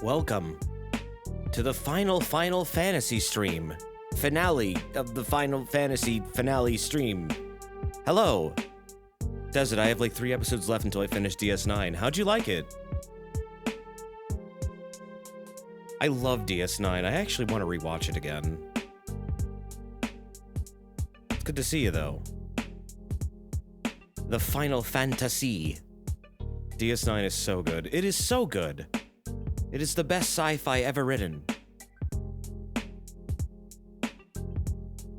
Welcome to the Final Fantasy stream. Finale of the Final Fantasy finale stream. Hello. Desert, I have like 3 episodes left until I finish DS9. How'd you like it? I love DS9. I actually want to rewatch it again. It's good to see you, though. The Final Fantasy. DS9 is so good. It is so good. It is the best sci-fi ever written.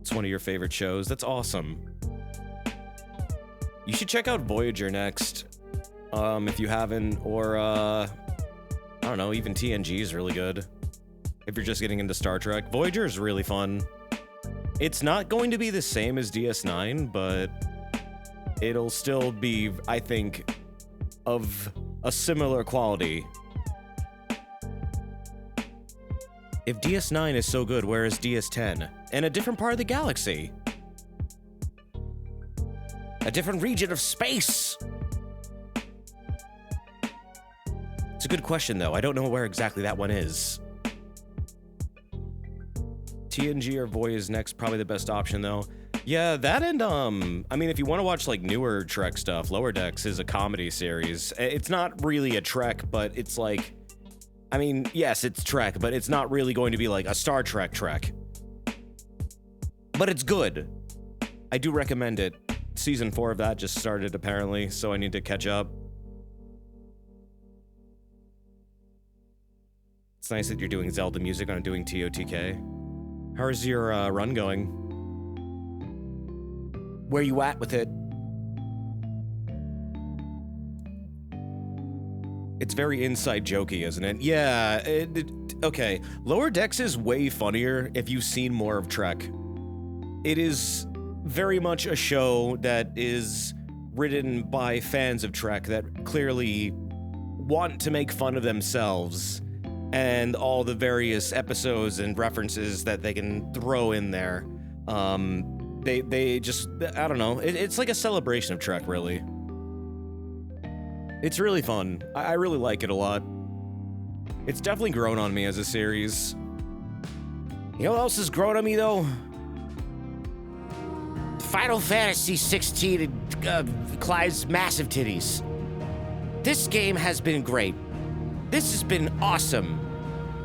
It's one of your favorite shows. That's awesome. You should check out Voyager next, if you haven't, or, I don't know, even TNG is really good. If you're just getting into Star Trek, Voyager is really fun. It's not going to be the same as DS9, but it'll still be, I think, of a similar quality. If DS9 is so good, where is DS10? In a different part of the galaxy. A different region of space! It's a good question, though. I don't know where exactly that one is. TNG or Voy is next, probably the best option, though. Yeah, that and, I mean, if you want to watch, like, newer Trek stuff, Lower Decks is a comedy series. It's not really a Trek, but it's like... I mean, yes, it's Trek, but it's not really going to be like a Star Trek Trek. But it's good. I do recommend it. Season 4 of that just started, apparently, so I need to catch up. It's nice that you're doing Zelda music and I'm doing TOTK. How's your run going? Where you at with it? It's very inside jokey, isn't it? Yeah, okay. Lower Decks is way funnier if you've seen more of Trek. It is very much a show that is written by fans of Trek that clearly want to make fun of themselves and all the various episodes and references that they can throw in there. They just, I don't know, it's like a celebration of Trek, really. It's really fun. I really like it a lot. It's definitely grown on me as a series. You know what else has grown on me, though? Final Fantasy XVI and Clive's massive titties. This game has been great. This has been awesome.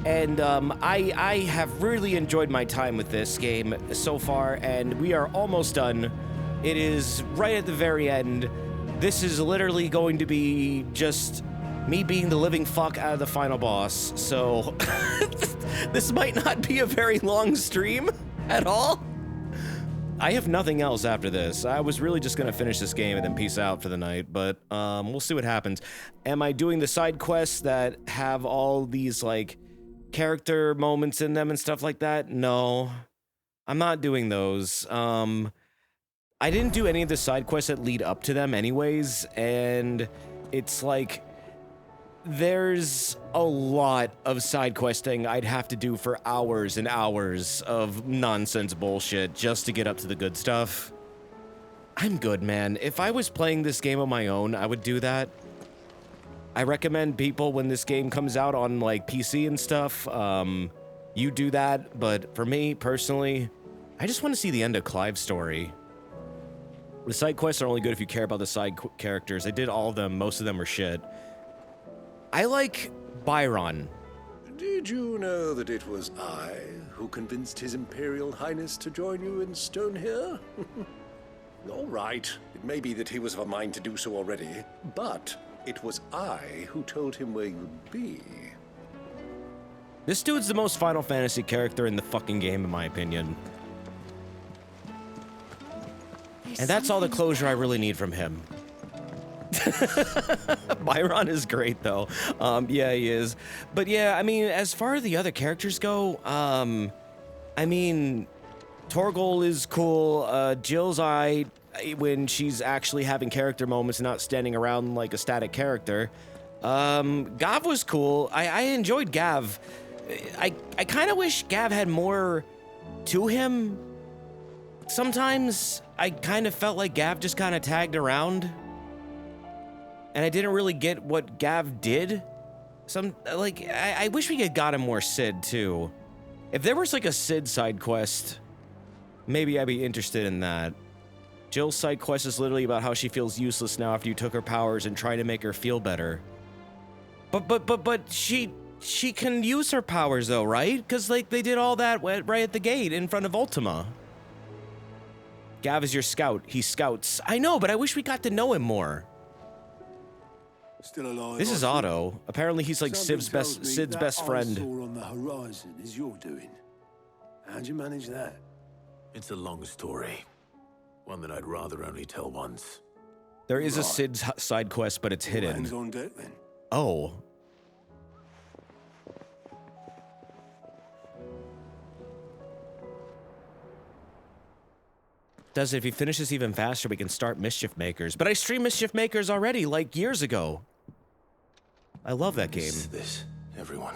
And I have really enjoyed my time with this game so far, and we are almost done. It is right at the very end. This is literally going to be just me being the living fuck out of the final boss, so this might not be a very long stream at all. I have nothing else after this. I was really just gonna finish this game and then peace out for the night, but we'll see what happens. Am I doing the side quests that have all these, like, character moments in them and stuff like that? No, I'm not doing those. I didn't do any of the side quests that lead up to them anyways, and it's like, there's a lot of side questing I'd have to do for hours and hours of nonsense bullshit just to get up to the good stuff. I'm good, man. If I was playing this game on my own, I would do that. I recommend people, when this game comes out on, like, PC and stuff, you do that, but for me, personally, I just want to see the end of Clive's story. The side quests are only good if you care about the side characters. I did all of them. Most of them were shit. I like Byron. Did you know that it was I who convinced His Imperial Highness to join you in Stone here? All right. It may be that he was of a mind to do so already, but it was I who told him where you'd be. This dude's the most Final Fantasy character in the fucking game, in my opinion. And that's all the closure I really need from him. Byron is great, though. Yeah, he is. But yeah, I mean, as far as the other characters go, I mean, Torgal is cool. Jill's when she's actually having character moments and not standing around like a static character. Gav was cool. I enjoyed Gav. I kind of wish Gav had more to him. Sometimes I kind of felt like Gav just kind of tagged around, and I didn't really get what Gav did. I wish we had gotten more Sid, too. If there was, like, a Sid side quest, maybe I'd be interested in that. Jill's side quest is literally about how she feels useless now after you took her powers and trying to make her feel better. But she can use her powers, though, right? Because, like, they did all that right at the gate in front of Ultima. Gav is your scout. He scouts. I know, but I wish we got to know him more. Still alive. This is Otto. Apparently, he's like Sid's best friend. On the horizon is your doing. How'd you manage that? It's a long story. One that I'd rather only tell once. There is a Sid side quest, but it's hidden. Hands on deck then. Oh. Does it? If he finishes even faster, we can start Mischief Makers. But I streamed Mischief Makers already, like years ago. I love that game. This, everyone.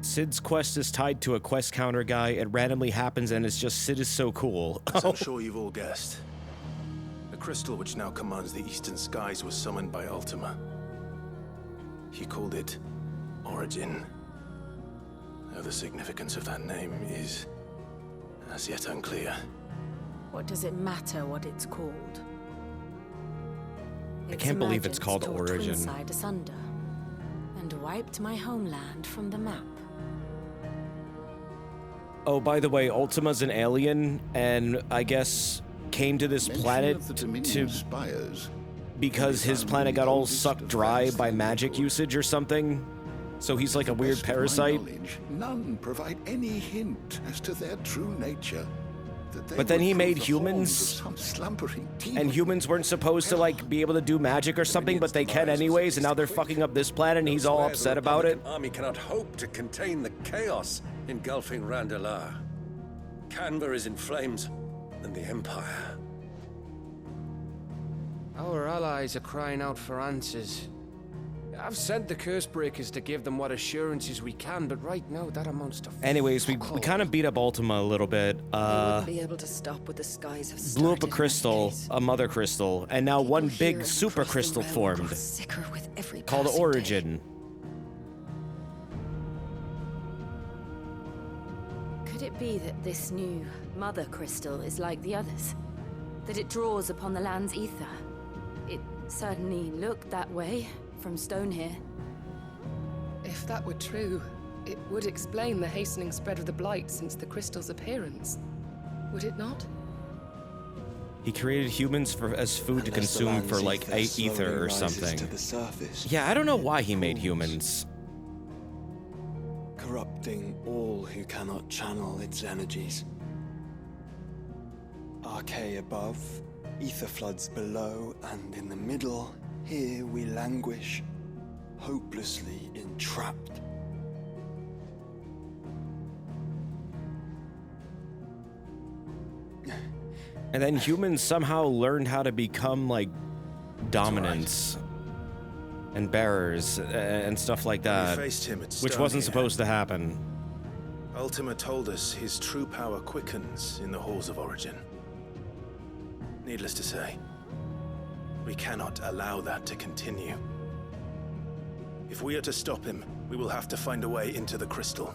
Sid's quest is tied to a quest counter guy. It randomly happens, and it's just Sid is so cool. As I'm sure you've all guessed, the crystal which now commands the eastern skies was summoned by Ultima. He called it Origin. Though the significance of that name is as yet unclear. What does it matter what it's called? I can't believe it's called Origin. Twinside asunder, and wiped my homeland from the map. Oh, by the way, Ultima's an alien, and I guess came to this planet because his planet got all sucked dry by magic usage or something. So he's like a weird parasite. None provide any hint as to their true nature. But then he made humans, and humans weren't supposed to like be able to do magic or something, but they can anyways, and now they're fucking up this planet, and he's all upset about it. The army cannot hope to contain the chaos engulfing Randalar. Canva is in flames, and the Empire. Our allies are crying out for answers. I've sent the curse breakers to give them what assurances we can, but right now that amounts to. Anyways, we kind of beat up Ultima a little bit. They wouldn't be able to stop what the skies have Blew up a started in crystal, that case. a mother crystal, and now one People here big and super across the crystal realm formed grow sicker with every called passing day. Origin. Could it be that this new mother crystal is like the others? That it draws upon the land's ether? It certainly looked that way from stone here. If that were true, it would explain the hastening spread of the blight since the crystal's appearance. Would it not? He created humans as food to consume for like ether or something. Yeah, I don't know why he made humans. Corrupting all who cannot channel its energies. Archae above, ether floods below, and in the middle, here we languish, hopelessly entrapped. And then humans somehow learned how to become like dominants and bearers and stuff like that, We faced him at which wasn't Stone supposed to happen. Ultima told us his true power quickens in the halls of Origin. Needless to say, we cannot allow that to continue. If we are to stop him, we will have to find a way into the crystal.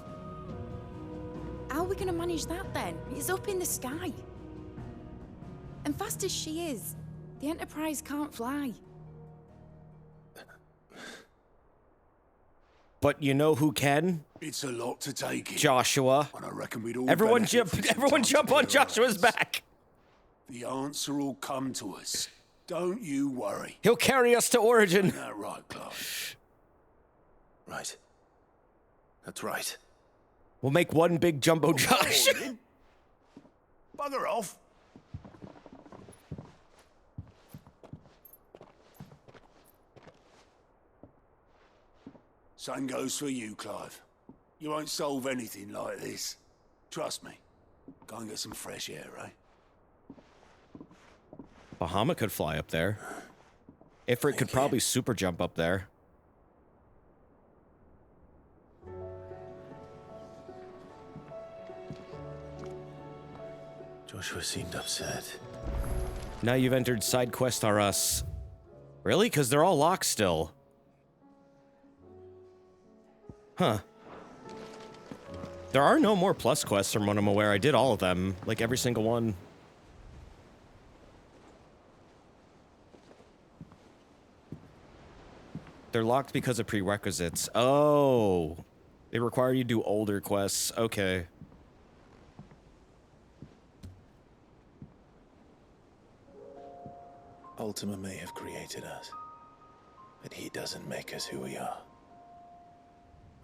How are we going to manage that then? He's up in the sky. And fast as she is, the Enterprise can't fly. But you know who can? It's a lot to take in. Joshua. And I reckon we'd all Everyone benefit jump! from some Everyone time jump on together. Joshua's back. The answer will come to us. Don't you worry. He'll carry us to Origin. Isn't that right, Clive? Right. That's right. We'll make one big jumbo Josh. Bugger off. Same goes for you, Clive. You won't solve anything like this. Trust me. Go and get some fresh air, eh? Bahama could fly up there. Ifrit could probably super jump up there. Joshua seemed upset. Now you've entered Side Quest R Us. Really? Because they're all locked still. Huh. There are no more plus quests from what I'm aware. I did all of them. Like, every single one. They're locked because of prerequisites. Oh. They require you to do older quests. Okay. Ultima may have created us, but he doesn't make us who we are.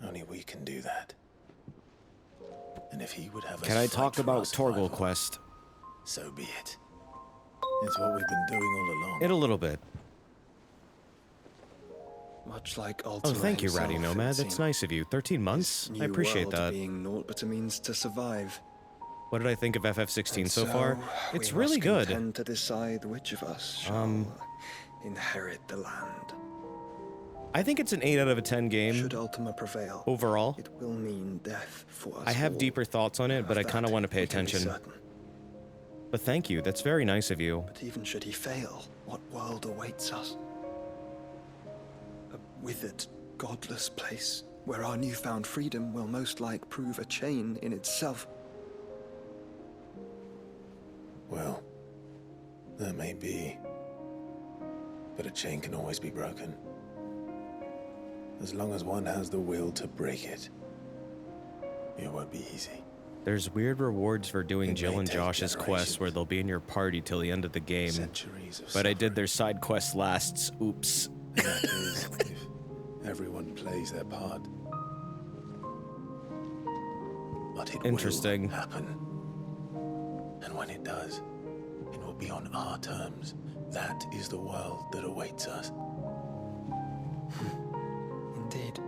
Only we can do that. And if he would have us Can I fight talk for about our survival, Torgal quest? so be it. It's what we've been doing all along. In a little bit. Much like Oh, Ultima thank you, himself, Ratty it Nomad. That's seems. nice of you. 13 months? This I new appreciate world that. being naught but a means to survive. What did I think of FF16 And so far? we It's must really good. contend to decide which of us shall inherit the land. I think it's an 8 out of a 10 game. Should Ultima prevail, overall. it will mean death for us I have all. deeper thoughts on it, but I kind of want to pay we can be attention. certain. But thank you. That's very nice of you. But even should he fail, what world awaits us? A withered, godless place where our newfound freedom will most like prove a chain in itself. Well, that may be. But a chain can always be broken. As long as one has the will to break it. It won't be easy. There's weird rewards for doing It Jill may and take Josh's quests where they'll be in your party till the end of the game. Centuries of But I did suffering. their side quest lasts. Oops. And that is if everyone plays their part. But it Interesting. will happen. And when it does, it will be on our terms. That is the world that awaits us. Indeed.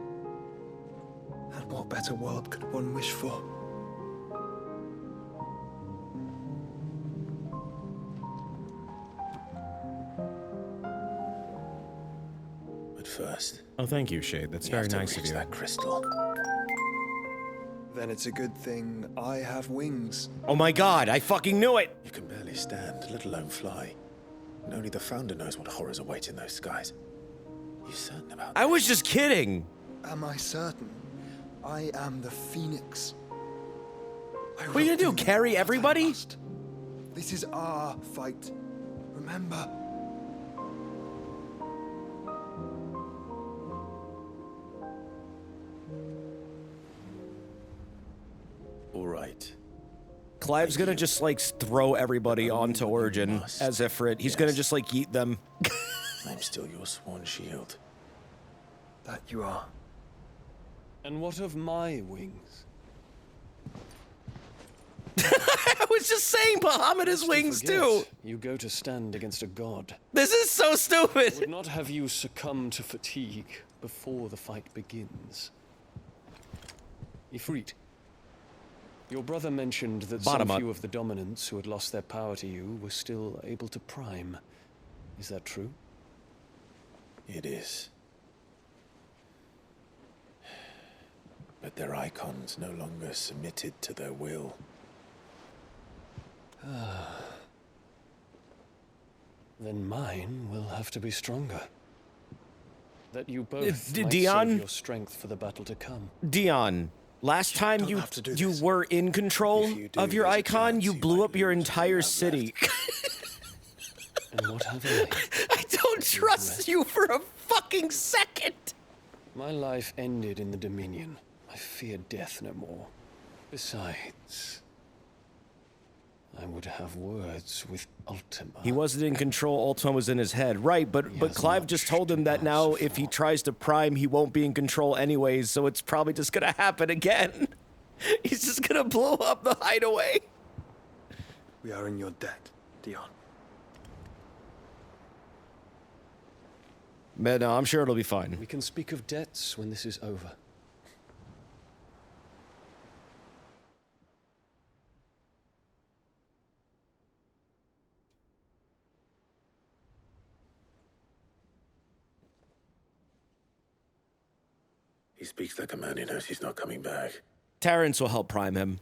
And what better world could one wish for? But first, Oh, thank you, Shade. That's we very have to nice of reach you. that crystal. Then it's a good thing I have wings. Oh my god, I fucking knew it! You can barely stand, let alone fly. And only the Founder knows what horrors await in those skies. You certain about that? I was just kidding! Am I certain? I am the Phoenix. What are you gonna do, carry everybody? This is our fight. Remember? All right. Clive's gonna just, like, throw everybody onto Origin must. as if for it. He's gonna Yes. just, like, yeet them. I'm still your sworn shield. That you are. And what of my wings? I was just saying Bahamut has wings, too! You go to stand against a god. This is so stupid! Would not have you succumb to fatigue before the fight begins. Ifrit, your brother mentioned that Bottom some up. few of the dominants who had lost their power to you were still able to prime. Is that true? It is. But their icons no longer submitted to their will. Then mine will have to be stronger. That you both might Dion? save your strength for the battle to come. Dion, last time don't you have to do you this. were in control If you do, of your there's a icon, chance you you blew might up your lose what you entire have city. And what have I? I don't trust you for a fucking second! My life ended in the Dominion. I fear death no more. Besides, I would have words with Ultima. He wasn't in control, Ultima was in his head. Right, but has Clive much just told him to that now answer if he for. tries to prime, he won't be in control anyways, so it's probably just gonna happen again. He's just gonna blow up the hideaway. We are in your debt, Dion. But no, I'm sure it'll be fine. We can speak of debts when this is over. He speaks like a man who knows he's not coming back. Terrence will help prime him.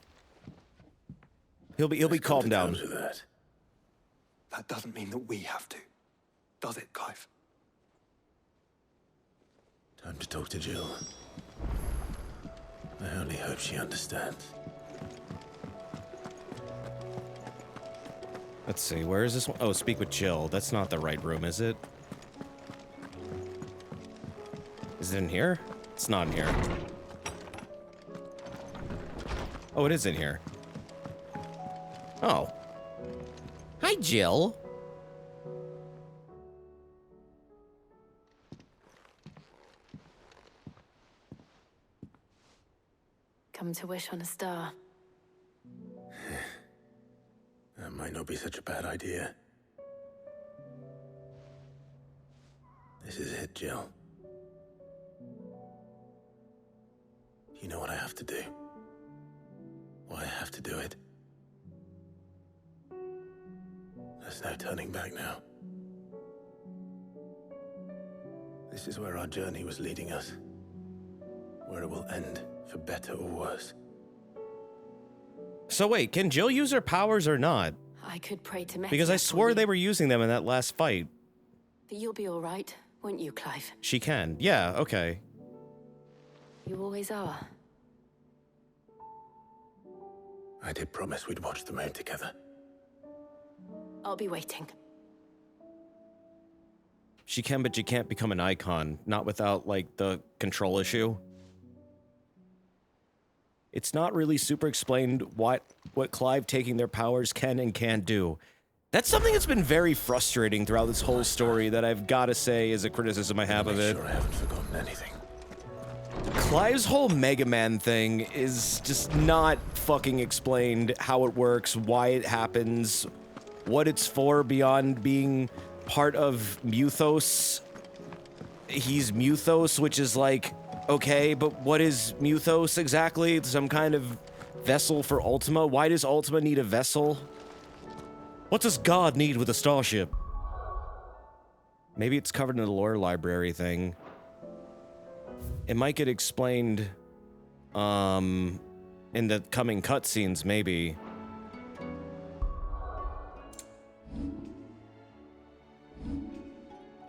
He'll be Let's come calmed to down. terms with that. That doesn't mean that we have to. Does it, Clive? Time to talk to Jill. I only hope she understands. Let's see, where is this one? Oh, speak with Jill. That's not the right room, is it? Is it in here? It's not in here. Oh, it is in here. Oh. Hi, Jill. Come to wish on a star. That might not be such a bad idea. This is it, Jill. You know what I have to do. Why I have to do it. There's no turning back now. This is where our journey was leading us. Where it will end, for better or worse. So wait, can Jill use her powers or not? I could pray to Mehdi. Because I swore they were using them in that last fight. But you'll be all right, won't you, Clive? She can. Yeah, okay. You always are. I did promise we'd watch the moon together. I'll be waiting. She can, but she can't become an icon. Not without, like, the control issue. It's not really super explained what Clive taking their powers can and can't do. That's something that's been very frustrating throughout this whole story that I've got to say is a criticism I have of it. Sure I haven't forgotten anything. Clive's whole Mega Man thing is just not fucking explained, how it works, why it happens, what it's for beyond being part of Muthos. He's Muthos, which is like, okay, but what is Muthos exactly? Some kind of vessel for Ultima? Why does Ultima need a vessel? What does God need with a starship? Maybe it's covered in the lore library thing. It might get explained, in the coming cutscenes, maybe.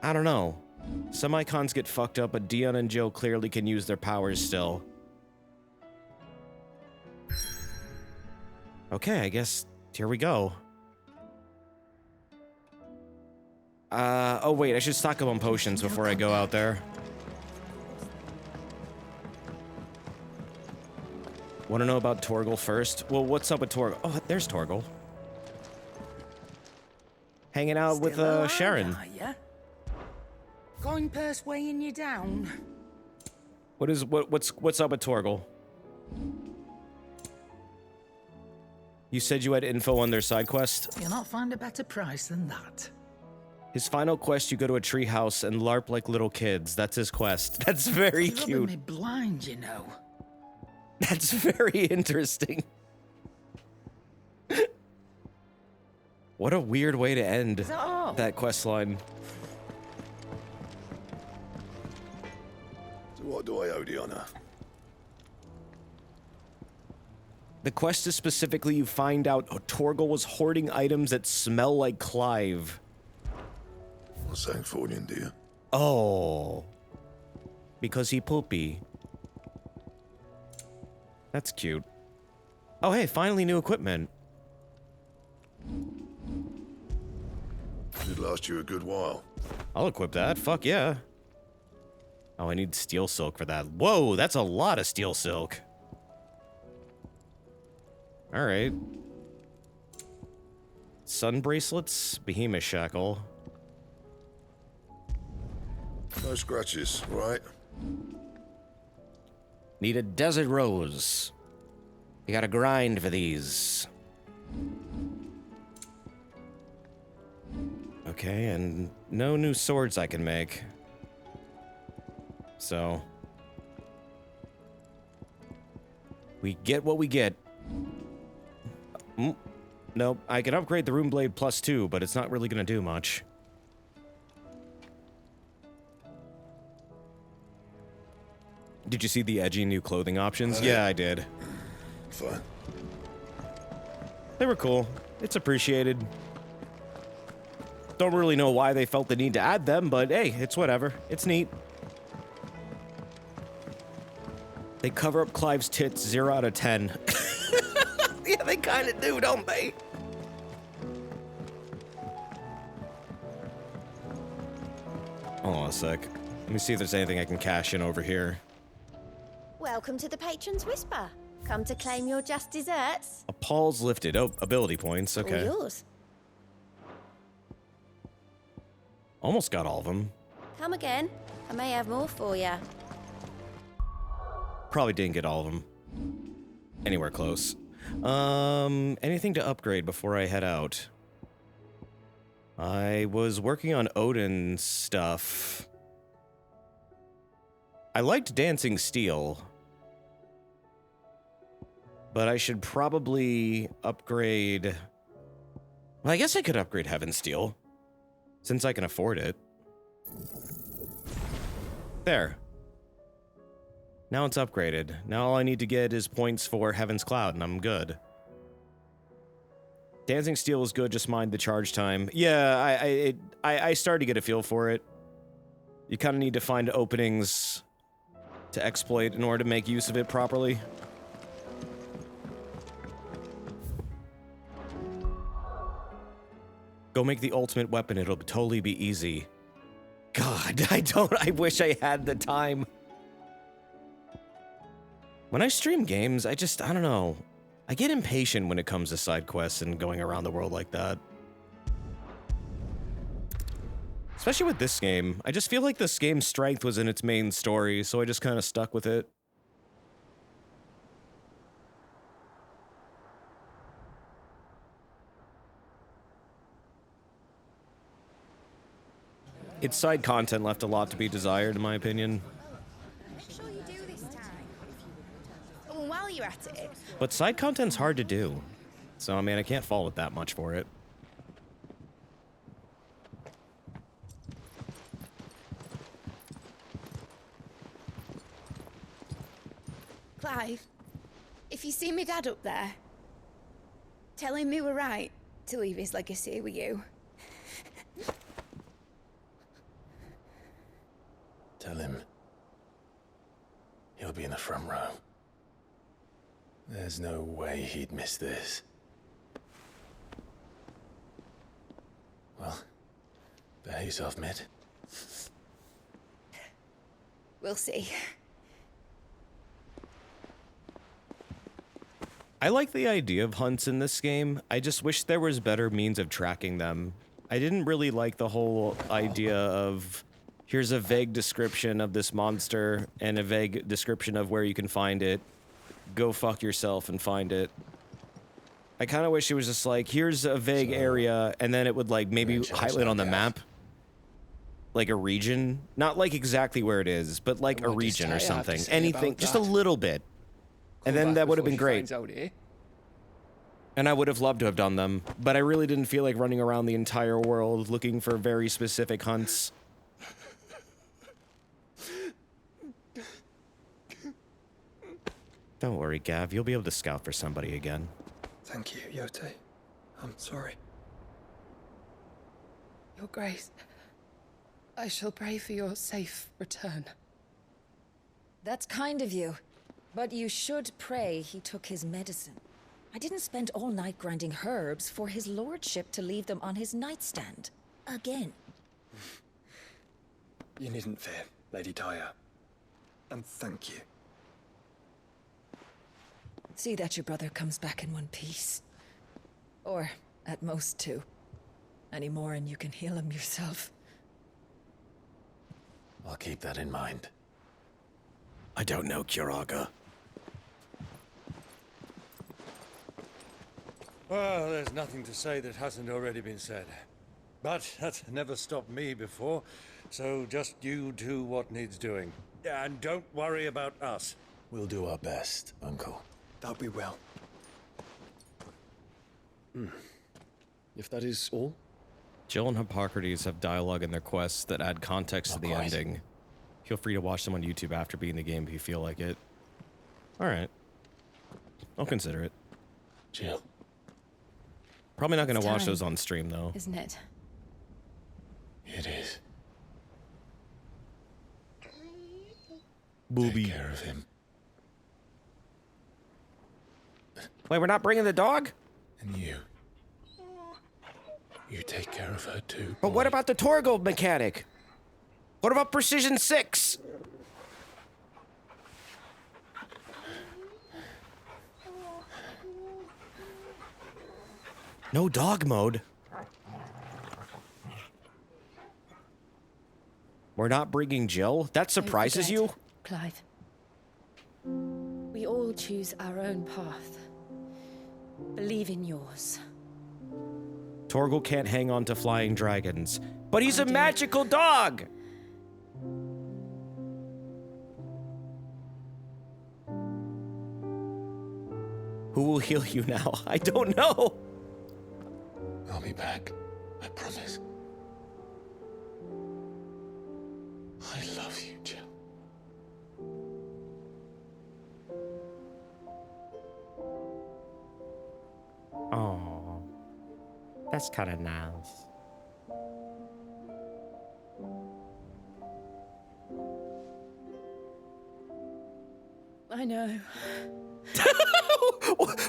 I don't know. Some icons get fucked up, but Dion and Jill clearly can use their powers still. Okay, I guess here we go. Oh wait, I should stock up on potions before I go out there. Want to know about Torgal first? Well, what's up with Torgal? Oh, there's Torgal. Hanging out with, Sharon. Going purse weighing you down. What's up with Torgal? You said you had info on their side quest? You'll not find a better price than that. His final quest, you go to a treehouse and LARP like little kids. That's his quest. That's very You're rubbing cute. me blind, you know. That's very interesting. What a weird way to end that quest line. So what do I owe the honor? The quest is specifically you find out Torgal was hoarding items that smell like Clive. What's that for you, dear? Oh. Because he poopy. That's cute. Oh, hey, finally new equipment. Should last you a good while. I'll equip that. Fuck yeah. Oh, I need steel silk for that. Whoa, that's a lot of steel silk. All right. Sun bracelets, behemoth shackle. No scratches, right? Need a desert rose. You gotta grind for these. Okay, and no new swords I can make. So we get what we get. Nope, I can upgrade the Rune Blade +2, but it's not really gonna do much. Did you see the edgy new clothing options? Yeah, I did. Fine. They were cool. It's appreciated. Don't really know why they felt the need to add them, but hey, it's whatever. It's neat. They cover up Clive's tits 0 out of 10. Yeah, they kind of do, don't they? Hold on a sec. Let me see if there's anything I can cash in over here. Welcome to the Patron's Whisper. Come to claim your just desserts. A pall's lifted. Oh, ability points. Okay. All yours. Almost got all of them. Come again. I may have more for you. Probably didn't get all of them. Anywhere close. Anything to upgrade before I head out? I was working on Odin's stuff. I liked Dancing Steel. But I should probably upgrade... Well, I guess I could upgrade Heaven's Steel. Since I can afford it. There. Now it's upgraded. Now all I need to get is points for Heaven's Cloud, and I'm good. Dancing Steel is good, just mind the charge time. Yeah, I started to get a feel for it. You kind of need to find openings to exploit in order to make use of it properly. Go make the ultimate weapon, it'll totally be easy. God, I wish I had the time. When I stream games, I don't know. I get impatient when it comes to side quests and going around the world like that. Especially with this game. I just feel like this game's strength was in its main story, so I just kind of stuck with it. Its side content left a lot to be desired, in my opinion. Make sure you do this time. Oh, and while you're at it... But side content's hard to do. So, I mean, I can't fault it that much for it. Clive, if you see me dad up there, tell him we were right to leave his legacy with you. Tell him he'll be in the front row. There's no way he'd miss this. Well, behave yourself, mid. We'll see. I like the idea of hunts in this game. I just wish there was better means of tracking them. I didn't really like the whole idea of... Here's a vague description of this monster and a vague description of where you can find it. Go fuck yourself and find it. I kind of wish it was just like, here's a vague area, and then it would like maybe highlight on the map. Like a region. Not like exactly where it is, but like a region or something. Anything, just a little bit. And then that would have been great. And I would have loved to have done them, but I really didn't feel like running around the entire world looking for very specific hunts. Don't worry, Gav. You'll be able to scout for somebody again. Thank you, Yote. I'm sorry. Your Grace, I shall pray for your safe return. That's kind of you. But you should pray he took his medicine. I didn't spend all night grinding herbs for his lordship to leave them on his nightstand. Again. You needn't fear, Lady Daya. And thank you. See that your brother comes back in one piece. Or, at most, two. Any more and you can heal him yourself. I'll keep that in mind. I don't know, Kiraga. Well, there's nothing to say that hasn't already been said. But that's never stopped me before, so just you do what needs doing. And don't worry about us. We'll do our best, Uncle. That'll be well. If that is all? Jill and Hippocrates have dialogue in their quests that add context to the ending. Feel free to watch them on YouTube after beating the game if you feel like it. Alright. I'll consider it. Jill. Probably not going to watch those on stream, though. Isn't it? It is. Booby. Take care of him. Wait, we're not bringing the dog? And you. You take care of her too. But what about the Torgal mechanic? What about Precision 6? No dog mode. We're not bringing Jill? That surprises Don't you? forget, Clive. We all choose our own path. Believe in yours. Torgal can't hang on to flying dragons. But he's a magical dog! Who will heal you now? I don't know. I'll be back. I promise. I love you, Jill. Oh, that's kind of nice. I know.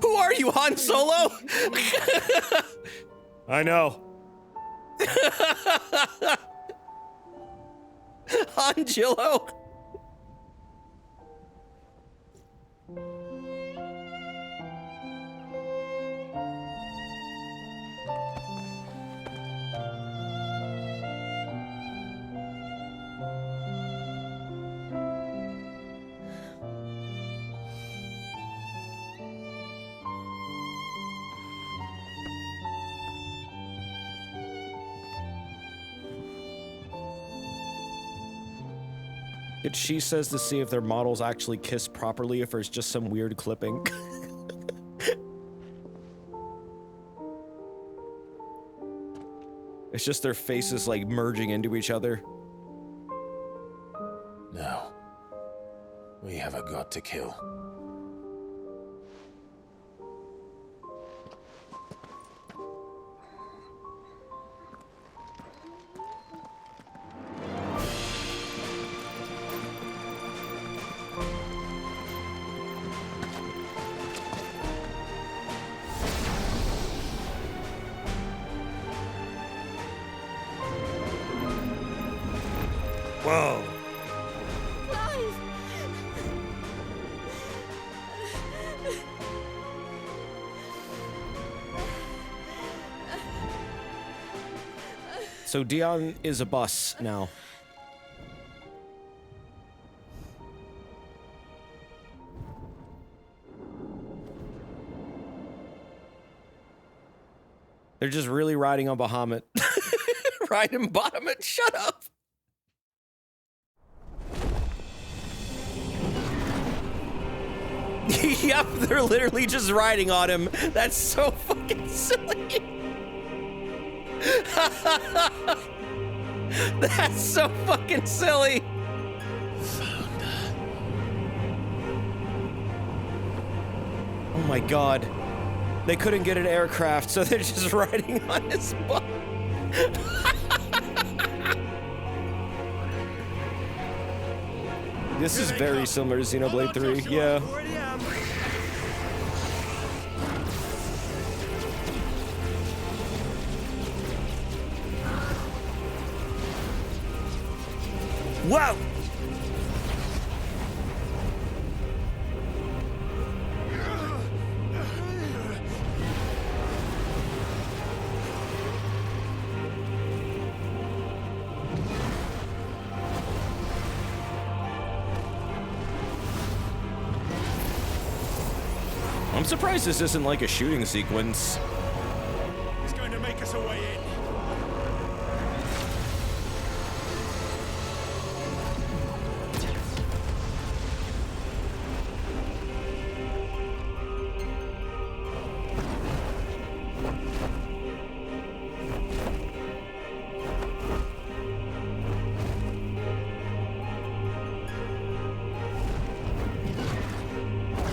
Who are you, Han Solo? I know. Han Jillo. She says to see if their models actually kiss properly, if there's just some weird clipping. It's just their faces like merging into each other. No. We have a god to kill. Whoa. So Dion is a bus now. They're just really riding on Bahamut. Riding Bahamut, shut up! Yep, they're literally just riding on him. That's so fucking silly. That's so fucking silly. Oh my god. They couldn't get an aircraft, so they're just riding on his butt. This is very similar to Xenoblade 3, yeah. Wow! I'm surprised this isn't like a shooting sequence. He's going to make us a way in.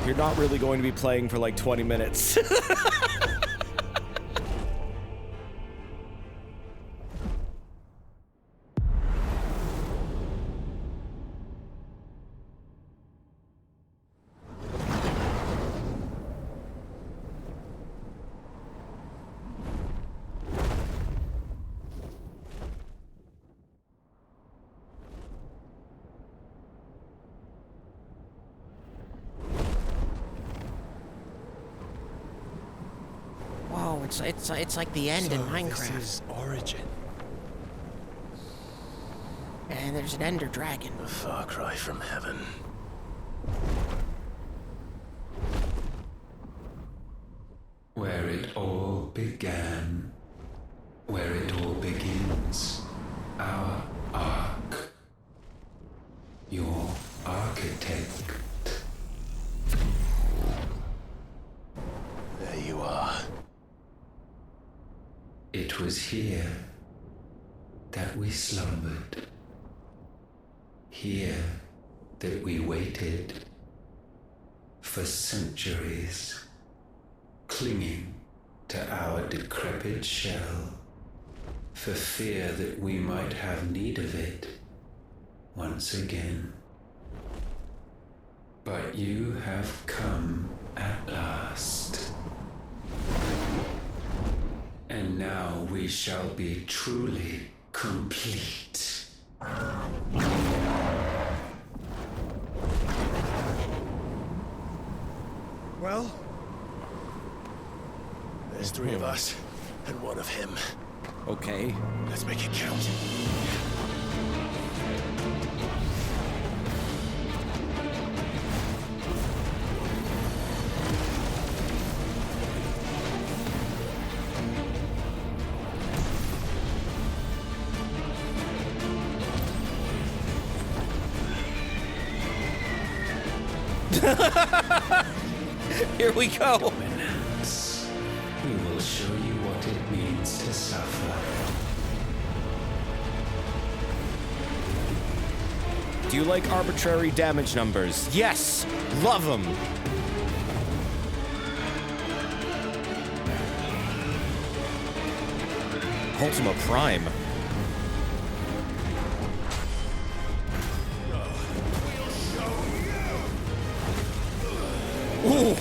You're not really going to be playing for like 20 minutes. It's like the end in Minecraft. This is Origin. And there's an ender dragon. A far cry from heaven. Where it all began. Where it all begins. Our ark. Your architect. There you are. It was here that we slumbered. Here that we waited for centuries, clinging to our decrepit shell, for fear that we might have need of it once again. But you have come at last. And now we shall be truly complete. Well, there's 3 of us and 1 of him. Okay. Let's make it count. Here we go. Dominance. We will show you what it means to suffer. Do you like arbitrary damage numbers? Yes! Love them! Ultima Prime. Ooh!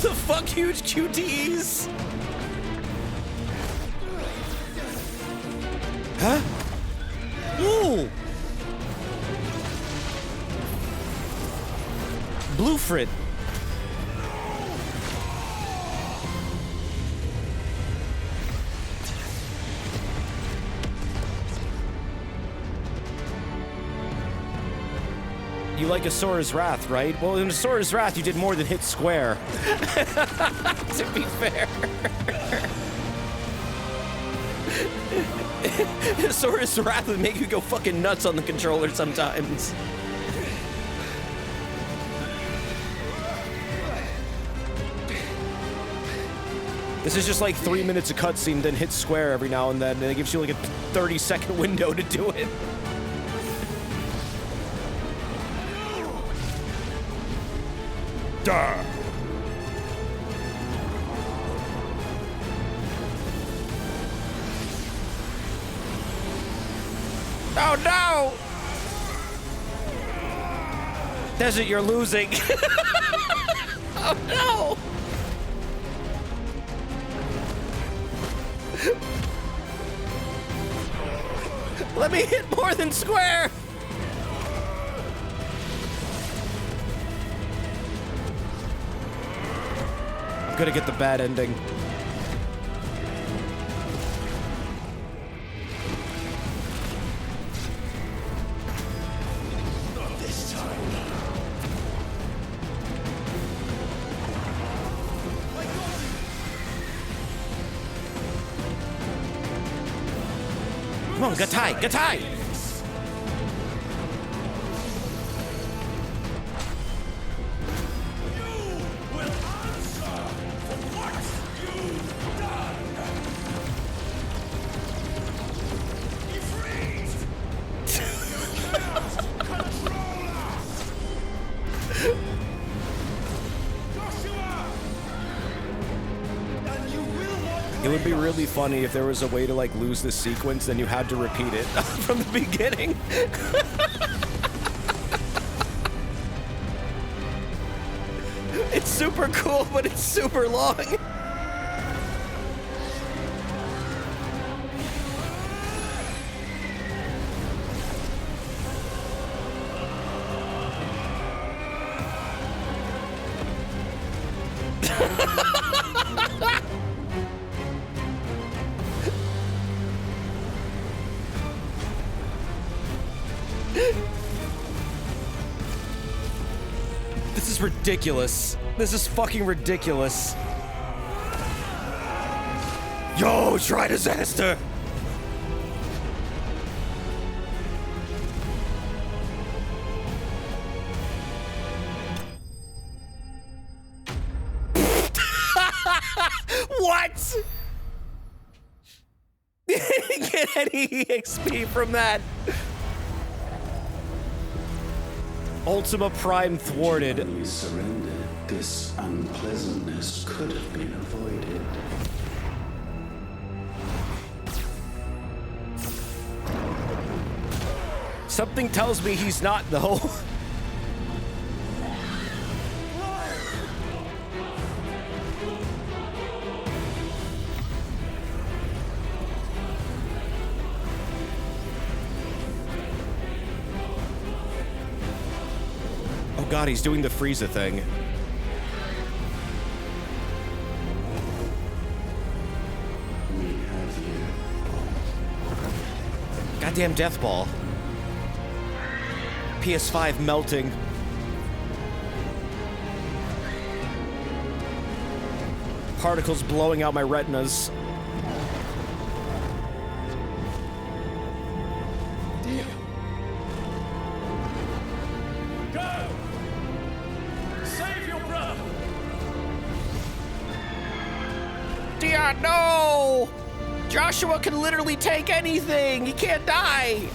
The fuck, huge QTEs? Huh? Ooh! Bluefrit. You like Asora's Wrath, right? Well, in Asora's Wrath, you did more than hit square. To be fair. Asora's Wrath would make you go fucking nuts on the controller sometimes. This is just like 3 minutes of cutscene, then hit square every now and then, and it gives you like a 30-second window to do it. Duh. Oh no! Desert, you're losing. Oh no! Let me hit more than square! I'm gonna get the bad ending. This time. Come on, Gatai, Gatai! It would be really funny if there was a way to like lose this sequence, then you had to repeat it from the beginning. It's super cool, but it's super long. This is ridiculous. This is fucking ridiculous. Yo, try disaster! What? Didn't get any XP from that. Ultima Prime thwarted. When you surrendered, this unpleasantness could have been avoided. Something tells me he's not, though. Oh god, he's doing the Frieza thing. We have you. Goddamn death ball. PS5 melting. Particles blowing out my retinas. Dear. Go! Save your brother! Dear, no! Joshua can literally take anything! He can't die!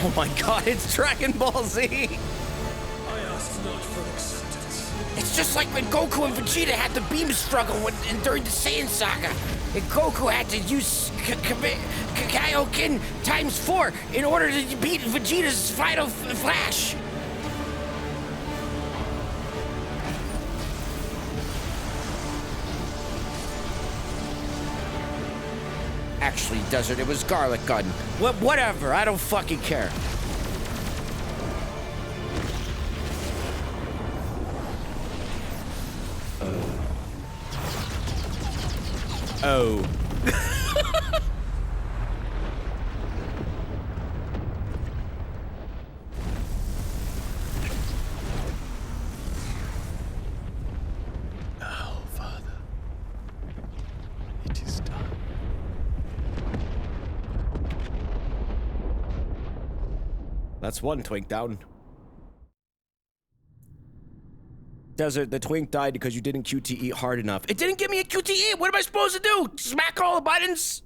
Oh my god, it's Dragon Ball Z! I asked not for acceptance. It's just like when Goku and Vegeta had the beam struggle during the Saiyan Saga. And Goku had to use Kaioken times 4 in order to beat Vegeta's final flash. Actually, Desert, it was Garlic Gun. Whatever, I don't fucking care. Oh. Now, Father, it is done. That's one twink down. Desert, the twink died because you didn't QTE hard enough. It didn't give me a QTE! What am I supposed to do? Smack all the buttons?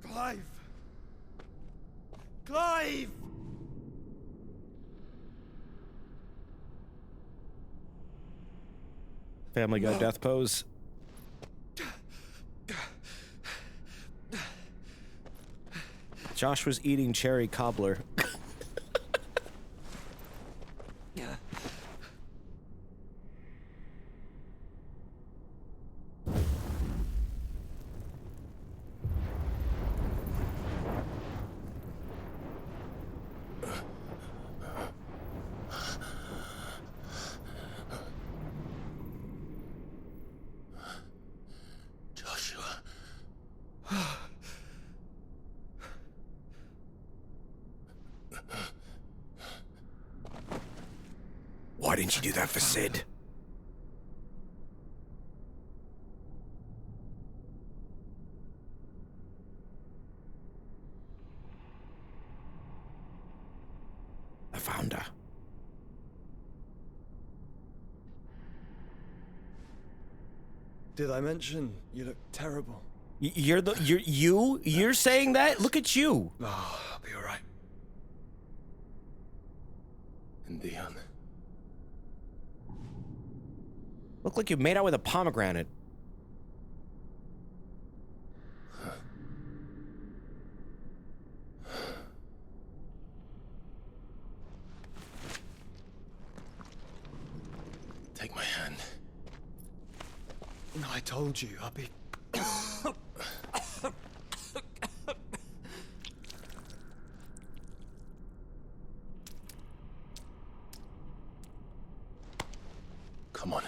Clive! Clive! Family Guy death pose. Josh was eating cherry cobbler. Why didn't you do that for Sid? I found her. Did I mention you look terrible? You're saying that? Look at you. Oh, I'll be all right. And Dion. Look like you made out with a pomegranate. Take my hand. No, I told you, I'll be... Come on.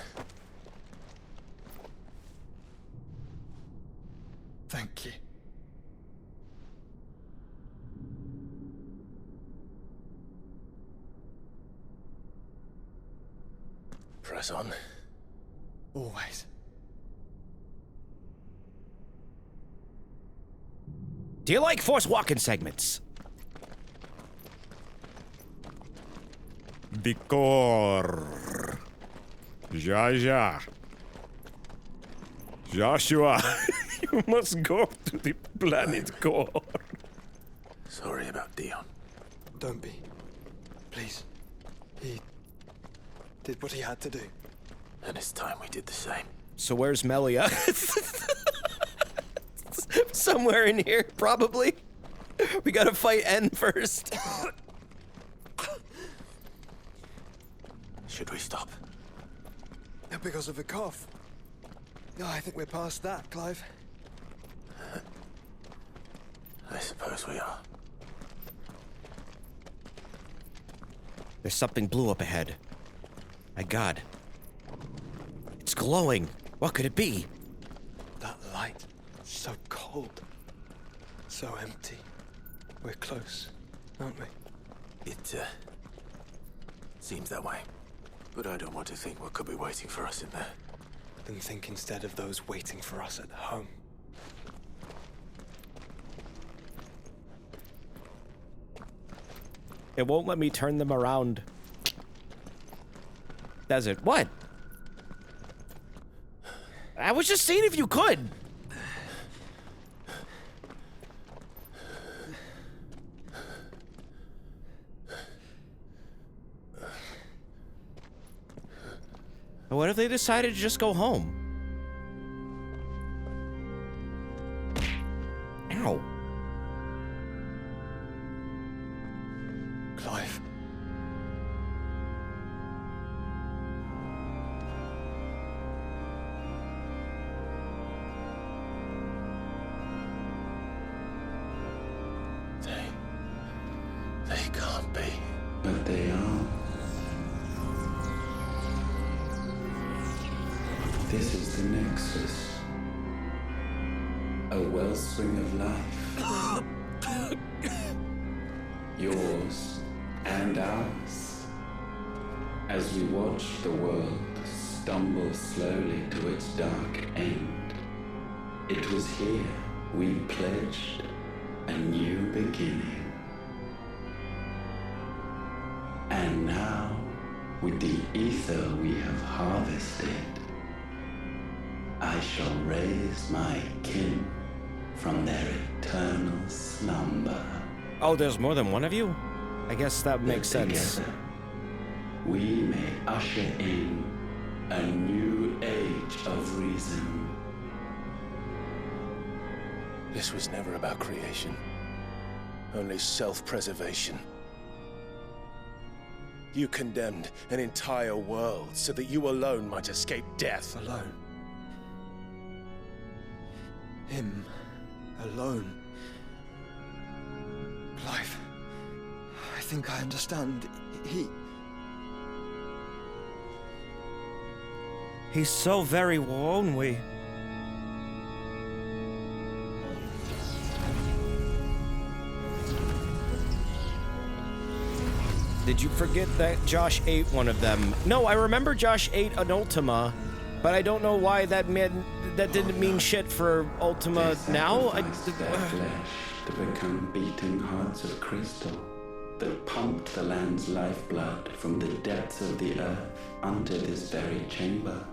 Thank you. Press on. Always. Do you like forced walking segments? Vicor. Ja. Joshua, you must go to the planet core. Sorry about Dion. Don't be. Please. He did what he had to do. And it's time we did the same. So where's Melia? Somewhere in here, probably. We gotta fight N first. Should we stop? Because of the cough. No, I think we're past that, Clive. I suppose we are. There's something blue up ahead. My God. It's glowing. What could it be? That light. So cold. So empty. We're close, aren't we? It, seems that way. But I don't want to think what could be waiting for us in there. Then think instead of those waiting for us at home. It won't let me turn them around. Does it? What? I was just seeing if you could. What if they decided to just go home? Ow. Clive. They can't be. But they are. This is the Nexus. A wellspring of life. Yours and ours. As we watch the world stumble slowly to its dark end, it was here we pledged a new beginning. And now, with the ether we have harvested, I shall raise my kin from their eternal slumber. Oh, there's more than one of you? I guess that makes sense. Together, we may usher in a new age of reason. This was never about creation. Only self-preservation. You condemned an entire world so that you alone might escape death. Alone. Him. Alone. Clive. I think I understand. He's so very lonely. Did you forget that Josh ate one of them? No, I remember Josh ate an Ultima, but I don't know why that didn't mean shit for Ultima now. Their flesh to become beating hearts of crystal that pumped the land's lifeblood from the depths of the earth unto this very chamber.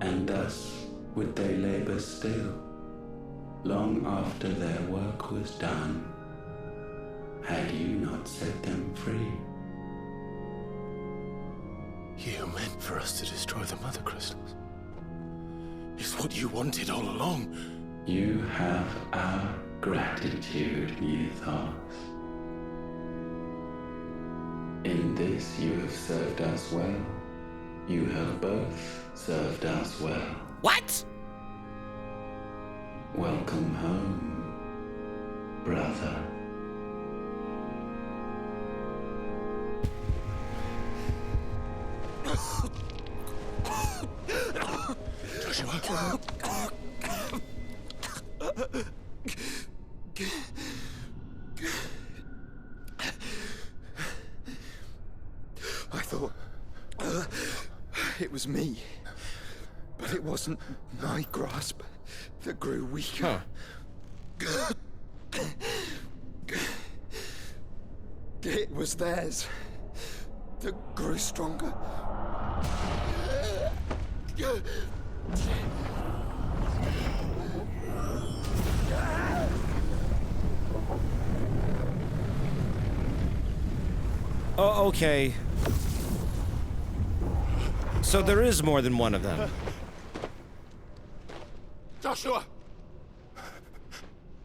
And thus would they labor still, long after their work was done, had you not set them free. You meant for us to destroy the Mother Crystals. It's what you wanted all along. You have our gratitude, Mythos. In this you have served us well. You have both served us well. What? Welcome home, brother. Joshua. I thought it was me, but it wasn't my grasp that grew weaker. It was theirs that grew stronger. Oh, okay. So there is more than one of them. Joshua!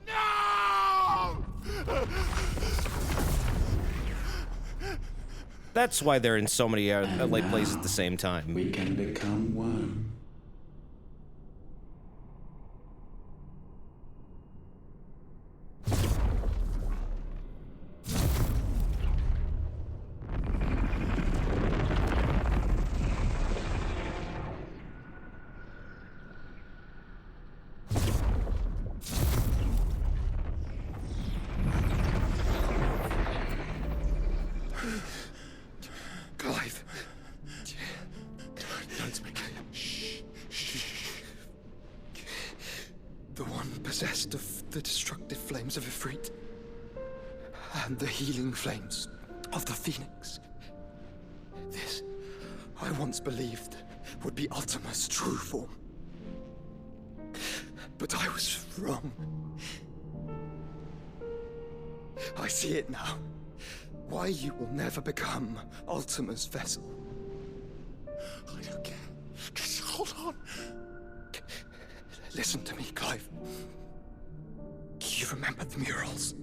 No! That's why they're in so many like places at the same time. We can become one. Clive. Don't speak. Shh. The one possessed of the destructive flames of Ifrit and the healing flames of the Phoenix. This, I once believed, would be Ultima's true form. But I was wrong. I see it now. Why you will never become Ultima's vessel. I don't care. Just hold on. Listen to me, Clive. You remember the murals?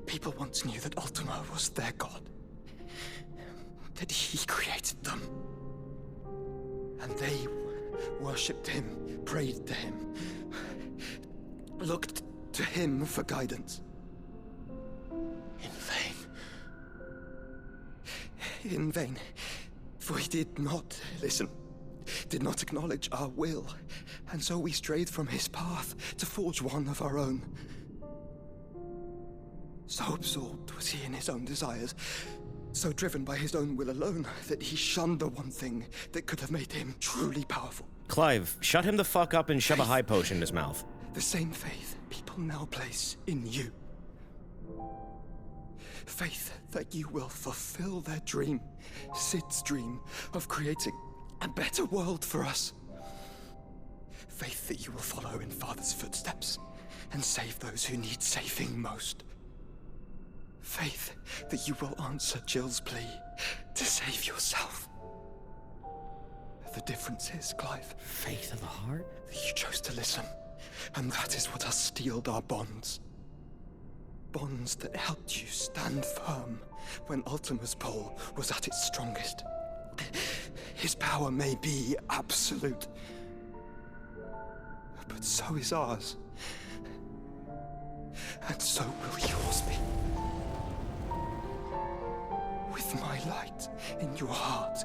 People once knew that Ultima was their god. That he created them. And they worshipped him, prayed to him, looked to him for guidance. In vain. In vain. For he did not listen, did not acknowledge our will, and so we strayed from his path to forge one of our own. So absorbed was he in his own desires, so driven by his own will alone, that he shunned the one thing that could have made him truly powerful. Clive, shut him the fuck up and shove a high potion in his mouth. The same faith people now place in you. Faith that you will fulfill their dream, Sid's dream, of creating a better world for us. Faith that you will follow in Father's footsteps and save those who need saving most. Faith that you will answer Jill's plea to save yourself. The difference is, Clive, faith of the heart? That you chose to listen, and that is what has steeled our bonds. Bonds that helped you stand firm when Ultima's pull was at its strongest. His power may be absolute, but so is ours. And so will yours be. With my light in your heart,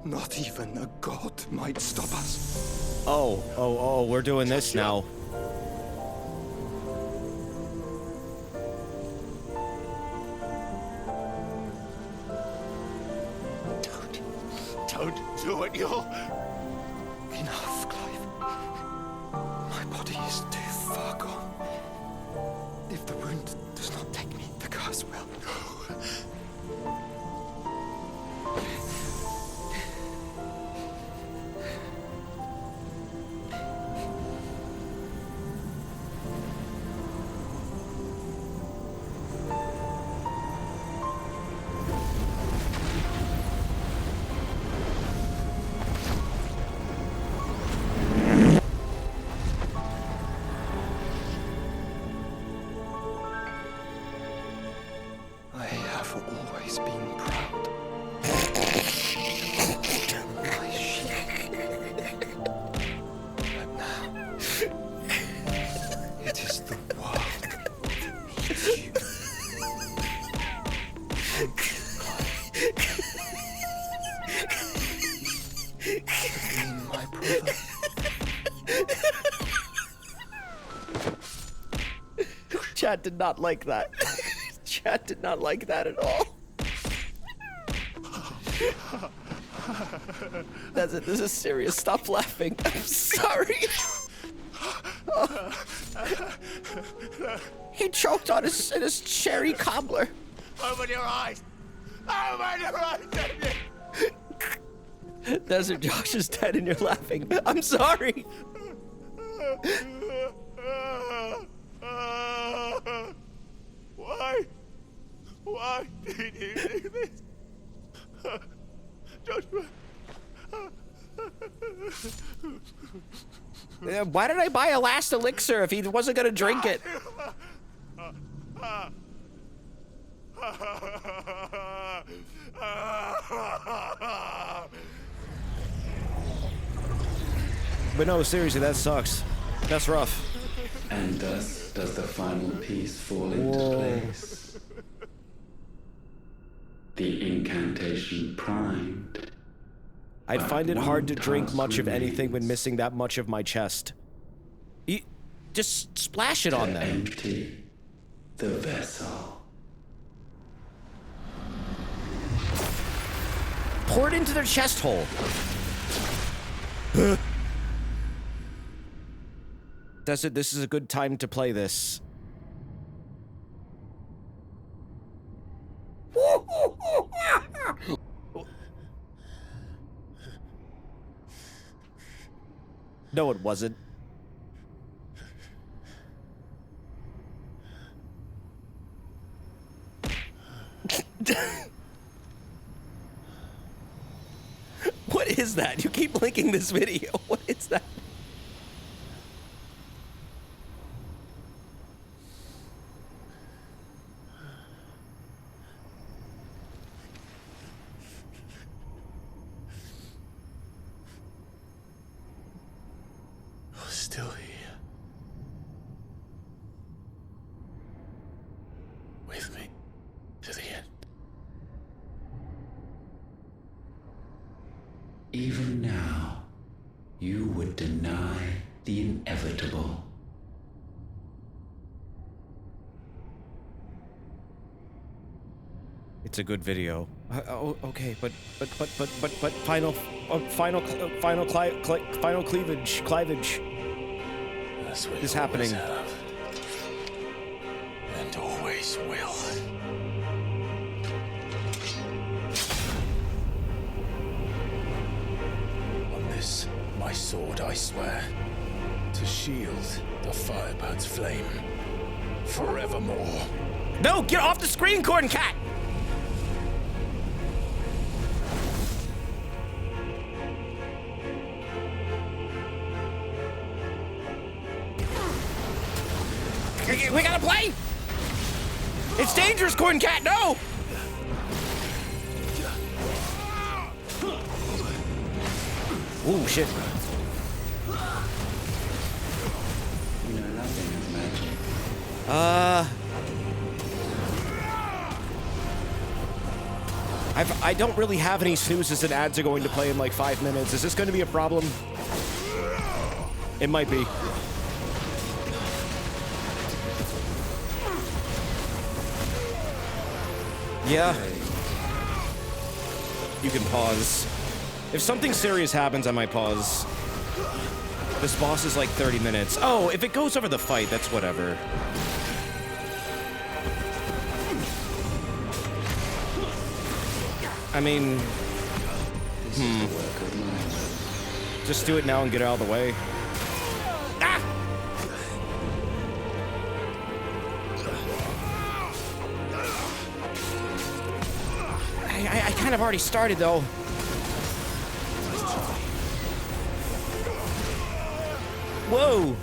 not even a god might stop us. Oh, we're doing this now. Don't do it, you'll... Enough, Clive. My body is too far gone. If the wound does not take me, the curse will. Chat did not like that. Chat did not like that at all. That's it. This is serious. Stop laughing. I'm sorry. He choked on his cherry cobbler. Open your eyes! Open your eyes, David! Desert Josh is dead and you're laughing. I'm sorry. Why? Why did you do this? Joshua. Why did I buy a last elixir if he wasn't gonna drink it? But no, seriously, that sucks. That's rough. And thus does the final piece fall into place. The incantation primed. I'd find it hard to drink much of anything when missing that much of my chest. Just splash it on them. Empty the vessel. Pour it into their chest hole. Desert, this is a good time to play this. No, it wasn't. What is that? You keep linking this video. What is that? Still here. With me to the end. Even now, you would deny the inevitable. It's a good video. Okay, but final cleavage is happening. And always will. On this, my sword, I swear, to shield the Firebird's flame forevermore. No, get off the screen, Corn Cat! We gotta play! It's dangerous, Corn Cat, no! Ooh, shit. You know nothing is magic. I don't really have any snoozes and ads are going to play in like 5 minutes. Is this going to be a problem? It might be. Yeah. You can pause. If something serious happens, I might pause. This boss is like 30 minutes. Oh, if it goes over the fight, that's whatever. I mean... Just do it now and get it out of the way. Ah! I kind of already started, though. Whoa!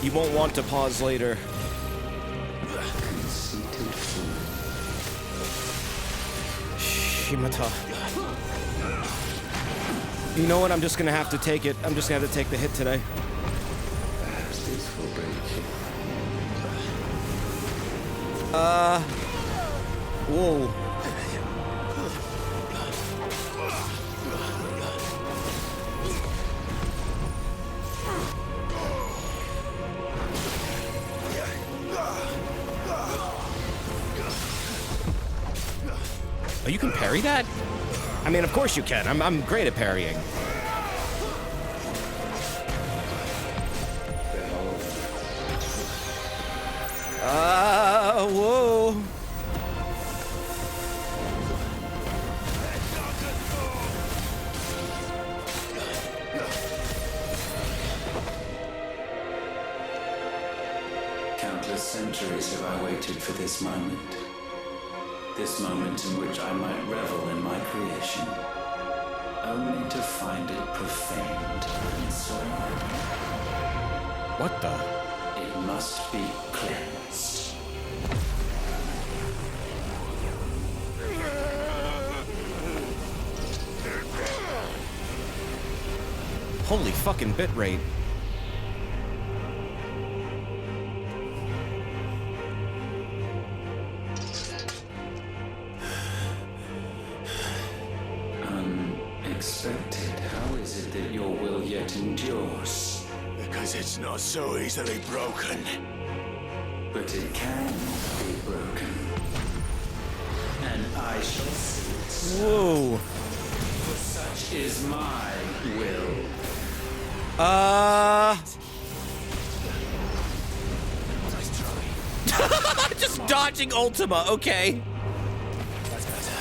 You won't want to pause later. Shimata. You know what? I'm just gonna have to take it. I'm just gonna have to take the hit today. Whoa. Oh, you can parry that? I mean, of course you can. I'm great at parrying. Whoa. Countless centuries have I waited for this moment. This moment in which I might revel in my creation, only to find it profaned and soiled. What the? It must be cleansed. Holy fucking bitrate. Unexpected. How is it that your will yet endures? Because it's not so easily broken. But it can be broken. And I shall see it. Whoa. For such is my will. Just dodging Ultima, okay. That's better.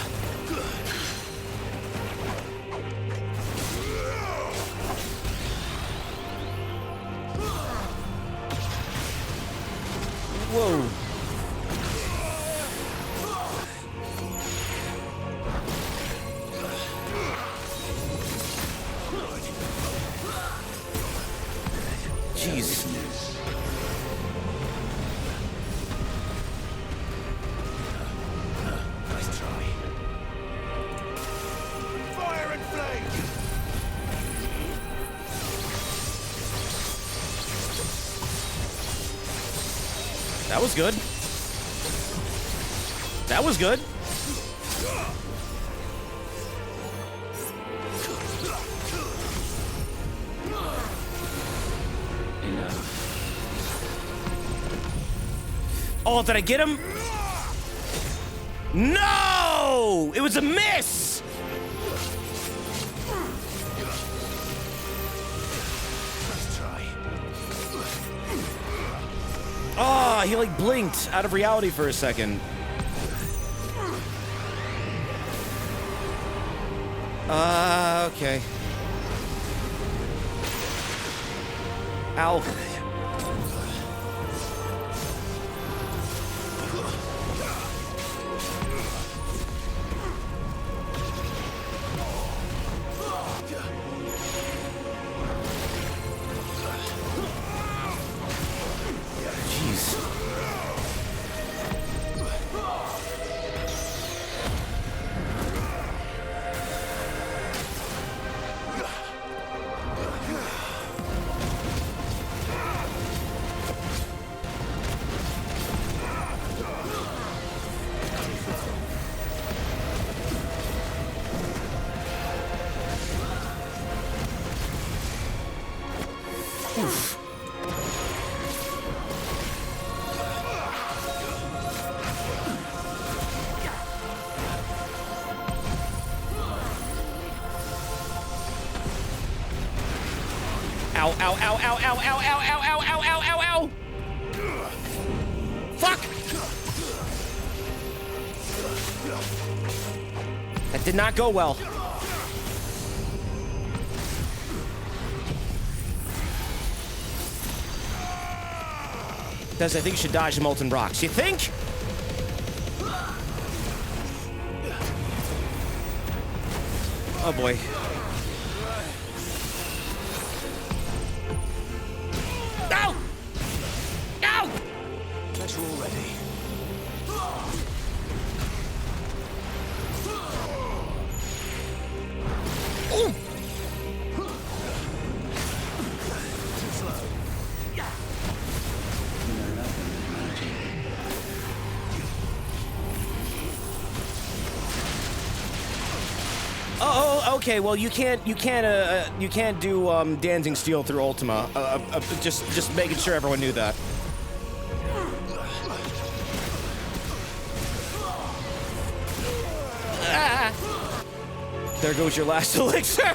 Whoa. Jeez. Nice try. Fire and flame! That was good. That was good. Oh, did I get him? No! It was a miss! Nice try. Oh, he like blinked out of reality for a second. Okay. Ow. Oof. Ow, ow, ow, ow, ow, ow, ow, ow, ow, ow, ow, ow, ow! Fuck! That did not go well. Does I think you should dodge the molten rocks. You think? Oh boy. Ow! Ow! Better already. Ooh! Too slow. Oh, okay. Well, you can't do dancing steel through Ultima. Just making sure everyone knew that. There goes your last elixir.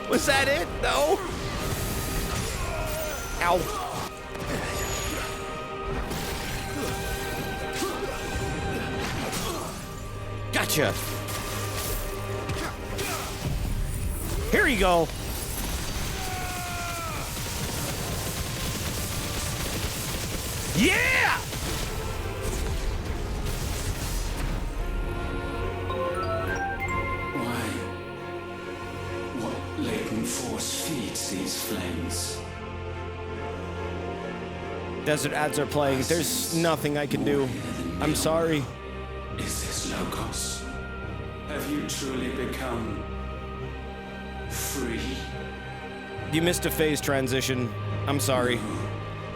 Was that it? No. Ow. Gotcha. Here you go. Yeah! Why? What latent force feeds these flames? Desert ads are playing. There's nothing I can do. I'm sorry. Is this Logos? Have you truly become free? You missed a phase transition. I'm sorry.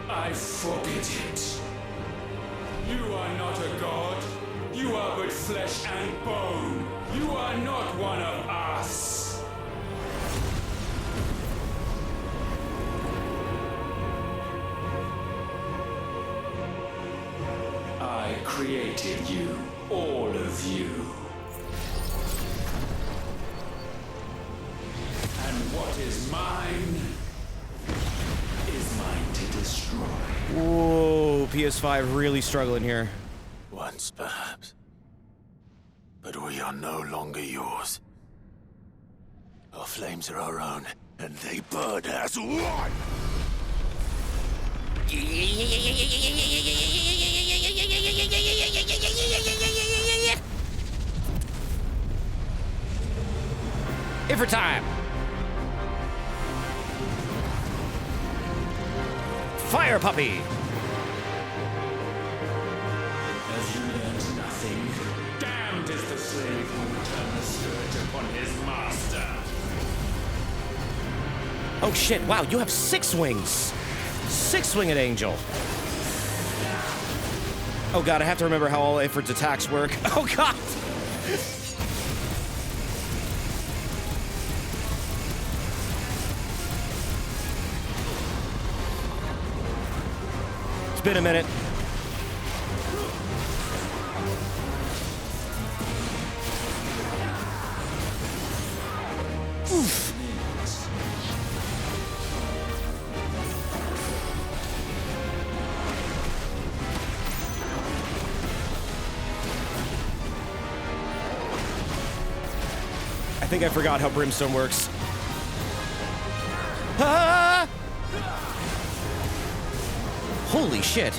I forbid it. You are not a god. You are but flesh and bone. You are not one of us. I created you, all of you. And what is mine is mine to destroy. Whoa, PS5 really struggling here. Once, perhaps. But we are no longer yours. Our flames are our own, and they burn as one! If for time. Fire puppy. Have you learned nothing? Damned is the slave who would turn the scourge upon his master. Oh shit, wow, you have 6 wings. 6-winged angel. Oh god, I have to remember how all Ifrit's attacks work. Oh god! It's been a minute. Oof. I think I forgot how brimstone works. Ah! Holy shit.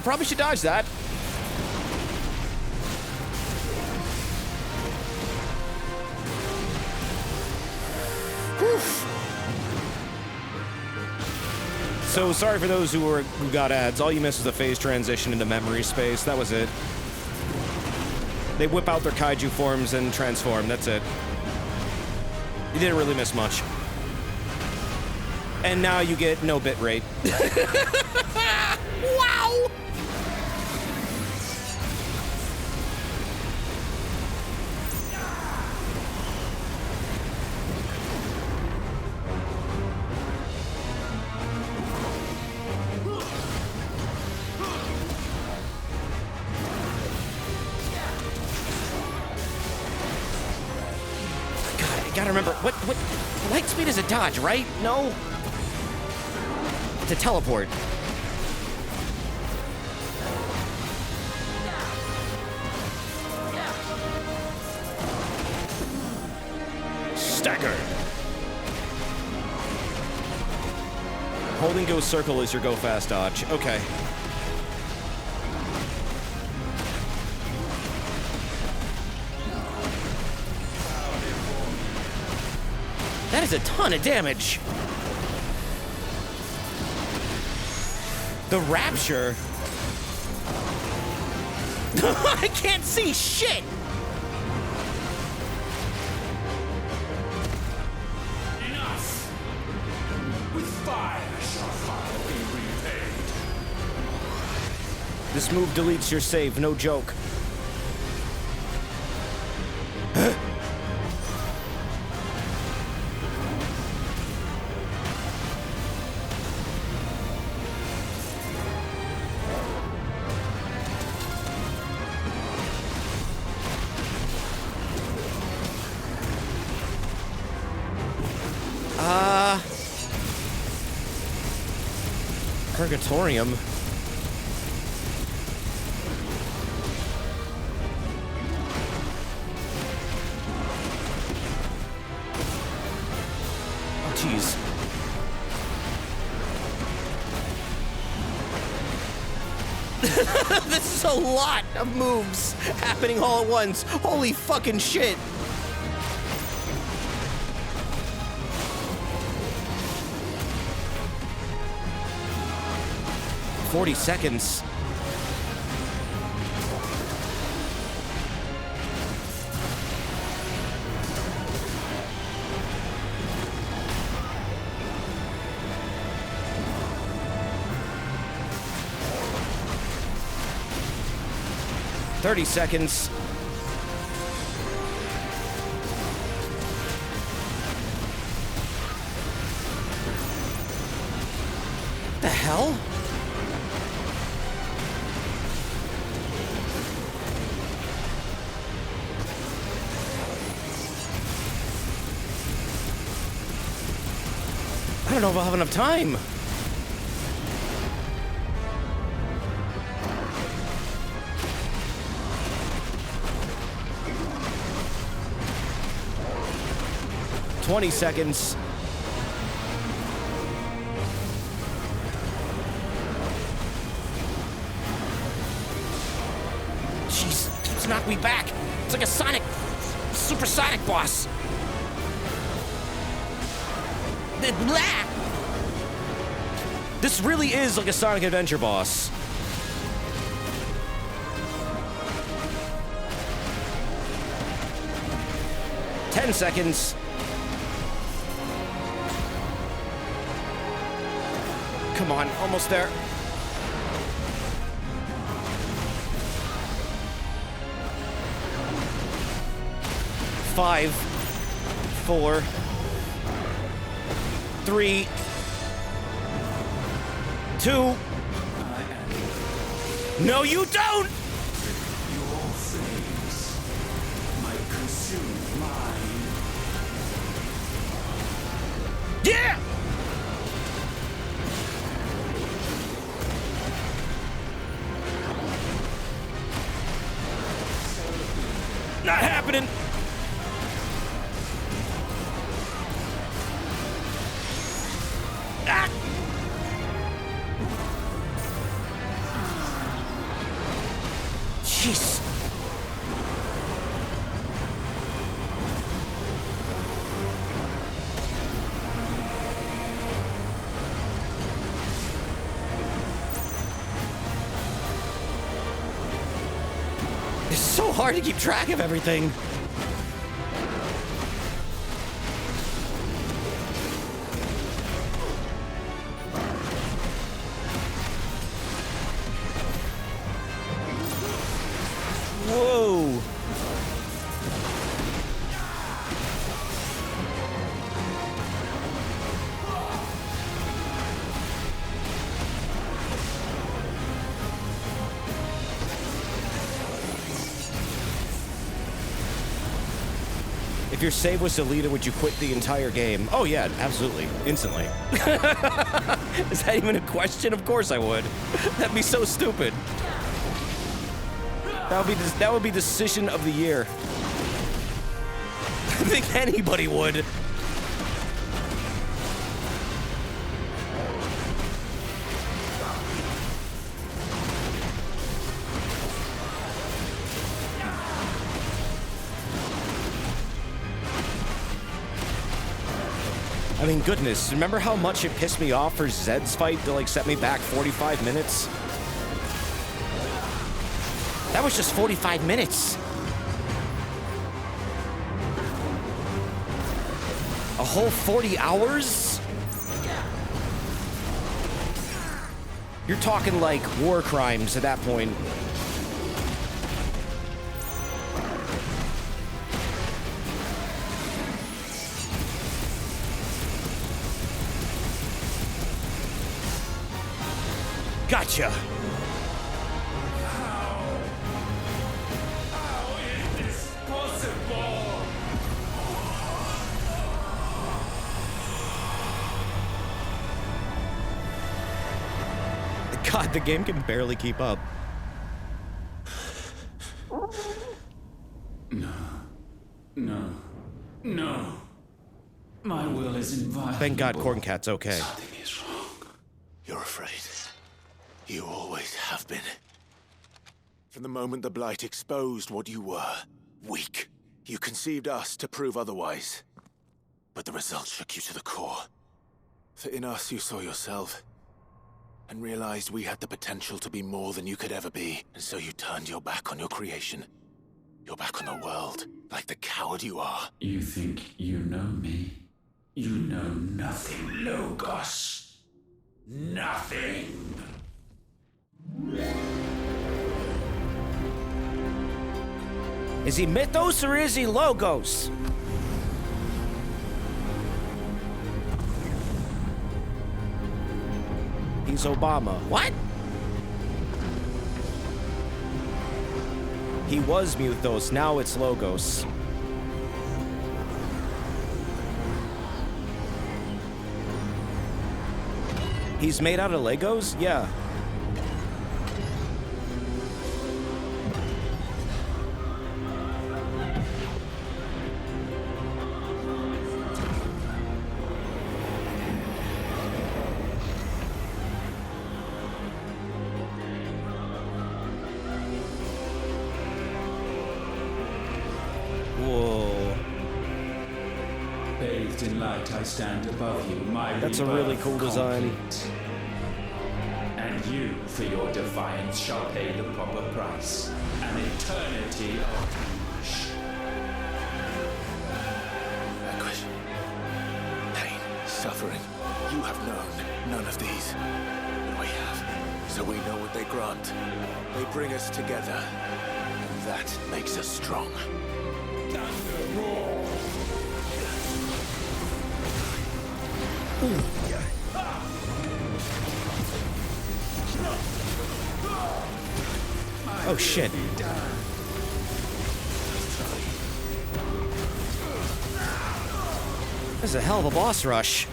Probably should dodge that. Whew. So sorry for those who got ads. All you missed was the phase transition into memory space. That was it. They whip out their kaiju forms and transform. That's it. You didn't really miss much. And now you get no bit rate. Wow! Gotta remember, what light speed is a dodge, right? No? It's a teleport. Stagger. Holding go circle is your go fast dodge. Okay. That is a ton of damage. The Rapture? I can't see shit! Enough! With fire shall fire be repaid. This move deletes your save, no joke. Purgatorium. Oh, jeez. This is a lot of moves happening all at once. Holy fucking shit. "40 seconds. "30 seconds. The hell? I don't know if I'll have enough time. "20 seconds. Jeez, it's knocked me back. It's like a supersonic boss. Blah! This really is like a Sonic Adventure boss. "10 seconds. Come on, almost there. Five, 4, 3, 2. No, you don't! Your flames might consume mine. Yeah! Not happening. Ah! Jeez. It's so hard to keep track of everything. Whoa. If your save was deleted, would you quit the entire game? Oh yeah, absolutely. Instantly. Is that even a question? Of course I would. That'd be so stupid. That would be decision of the year. I think anybody would. I mean, goodness, remember how much it pissed me off for Zed's fight to, like, set me back 45 minutes? That was just 45 minutes. A whole 40 hours? You're talking like war crimes at that point. Gotcha. How is this possible? God, the game can barely keep up. No. My will is inviolable. Thank God Corn Cat's okay. Something is wrong. You're afraid. You always have been. From the moment the Blight exposed what you were, weak, you conceived us to prove otherwise. But the results shook you to the core. For in us you saw yourself, and realized we had the potential to be more than you could ever be. And so you turned your back on your creation. Your back on the world, like the coward you are. You think you know me? You know nothing, Logos. Nothing. Is he Mythos or is he Logos? He's Obama. What? He was Mythos, now it's Logos. He's made out of Legos? Yeah. Whoa. Bathed in light, I stand above you. My That's a really rebirth cool design. complete. And you, for your defiance, shall pay the proper price. An eternity of anguish. Anguish. Pain. Suffering. You have known none of these. But we have. So we know what they grant. They bring us together. And that makes us strong. Thunder roar! Oh shit. This is a hell of a boss rush.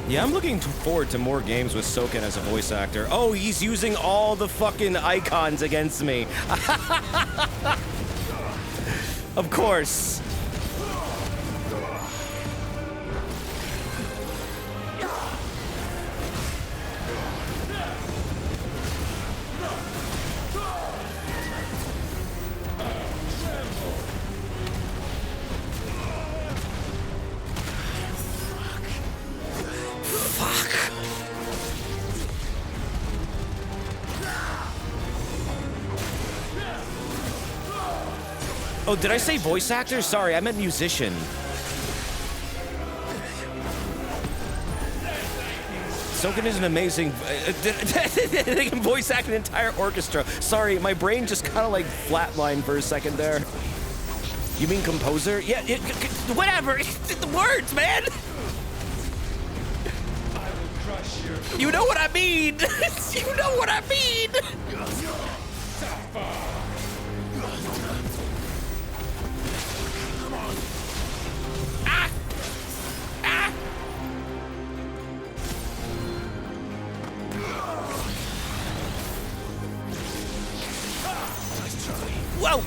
Yeah, I'm looking forward to more games with Soken as a voice actor. Oh, he's using all the fucking icons against me. Of course. Oh, did I say voice actor? Sorry, I meant musician. Soken is an amazing... they can voice act an entire orchestra. Sorry, my brain just kind of like flatlined for a second there. You mean composer? Yeah, whatever. It's the words, man. You know what I mean. You know what I mean. Whoa!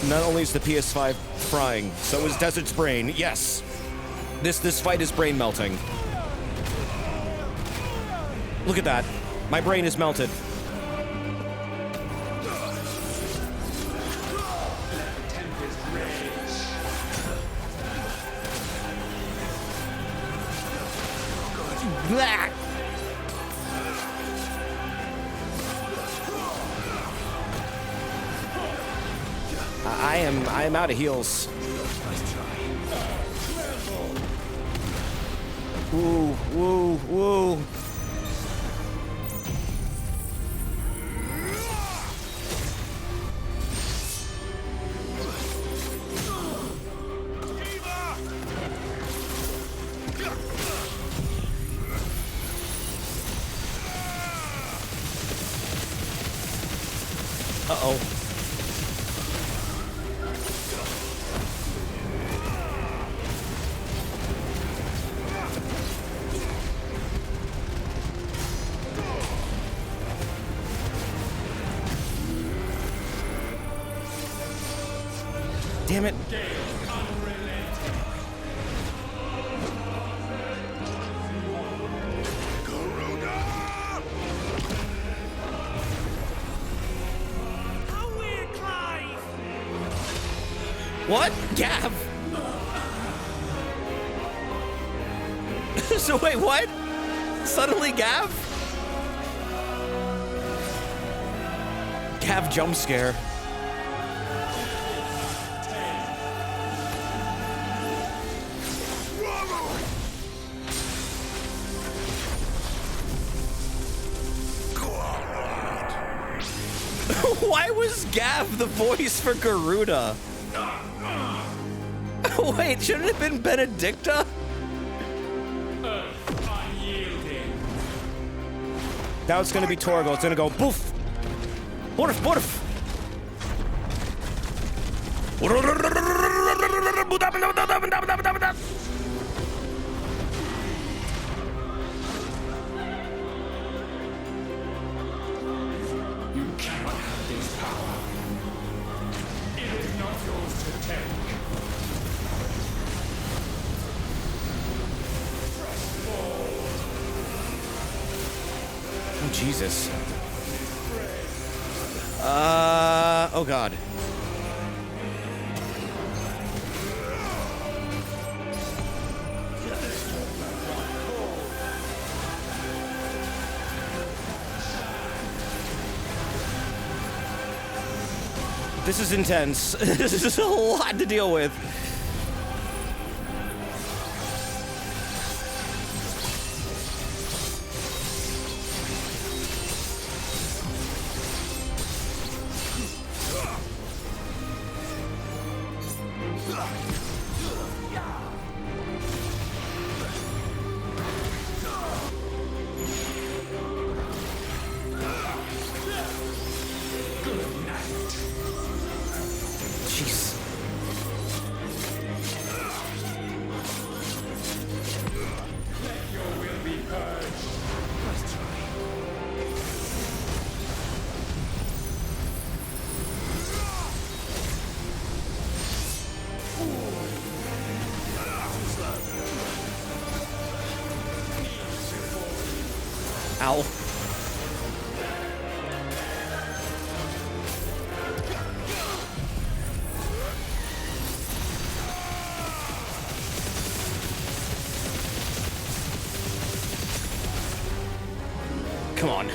Not only is the PS5 frying, so is Desert's brain. Yes. This fight is brain melting. Look at that. My brain is melted. Blah. I am out of heals. Woo, woo, woo. Uh-oh. Damn it. What? Gav! So wait, what? Suddenly Gav? Gav jump scare. Why was Gav the voice for Garuda? Wait, shouldn't it have been Benedicta? Now it's gonna be Torgal. It's gonna go boof! Borf, borf! You cannot have this power. It is not yours to take. Oh, Jesus. Oh God. This is intense. This is a lot to deal with. Jeez. Let your will be heard. Let's try. Ow. Come on.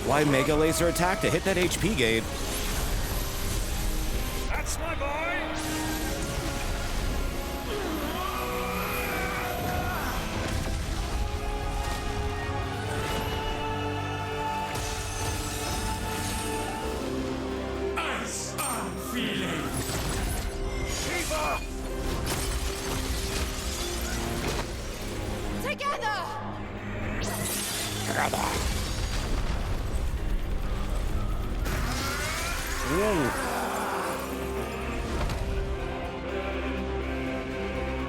Why Mega Laser attack to hit that HP gate? That's my boy. Ice I'm feeling. Shiva! Together!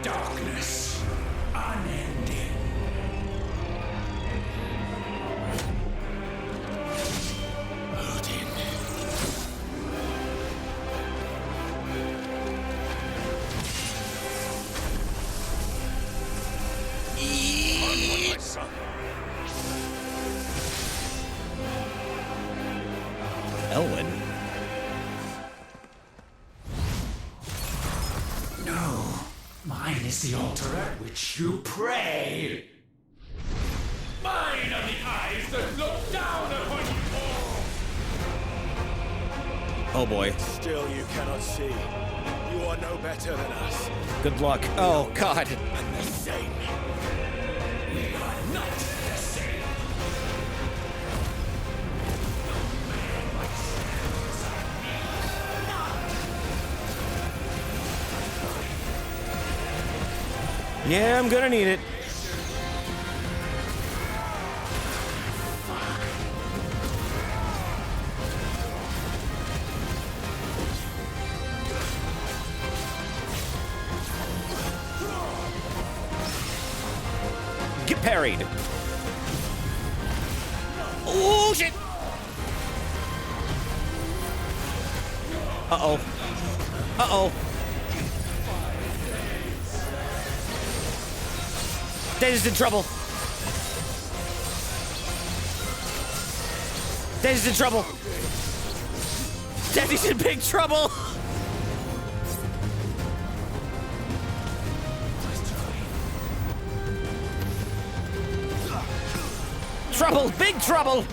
Darkness unending. Odin. Elwyn? No, mine is the altar at which you pray. Mine are the eyes that look down upon you all. Oh boy. Still you cannot see. You are no better than us. Good luck. Oh god. And the same. We are not the same. Yeah, I'm gonna need it. Get parried. Oh shit. Uh-oh. Uh-oh. Daddy's in trouble. Daddy's in trouble. Daddy's in big trouble. Trouble, big trouble.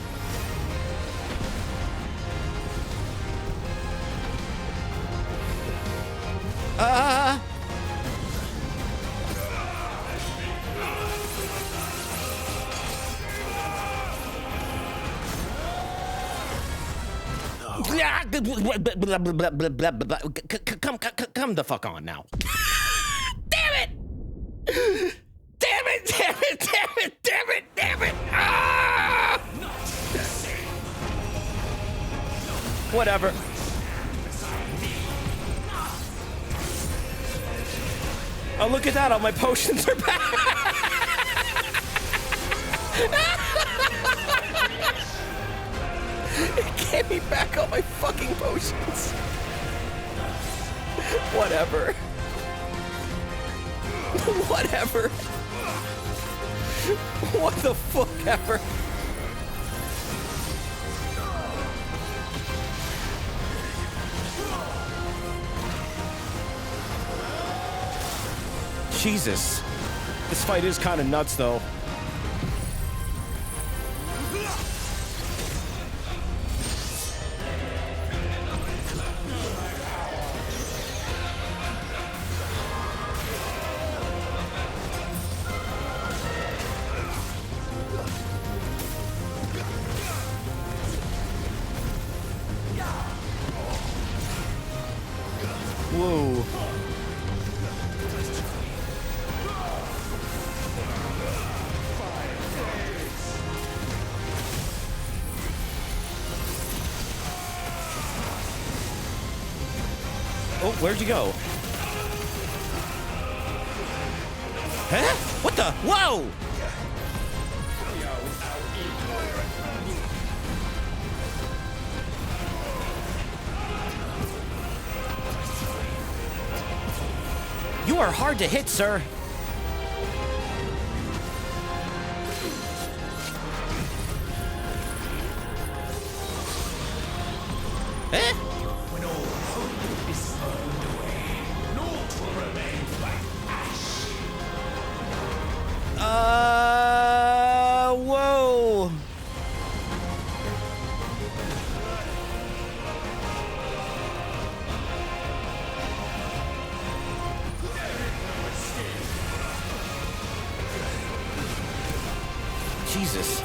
Come the fuck on now. Damn it! Damn it! Damn it! Damn it! Damn it! Damn it! Ah! Whatever. Oh, look at that! All my potions are back. It gave me back all my fucking potions. Whatever. Whatever. What the fuck ever. Jesus. This fight is kind of nuts, though. Whoa. Oh, where'd you go? Huh? What the? Whoa! You are hard to hit, sir. Eh? When all hope is burned away, naught will remain but ash. Whoa. Jesus.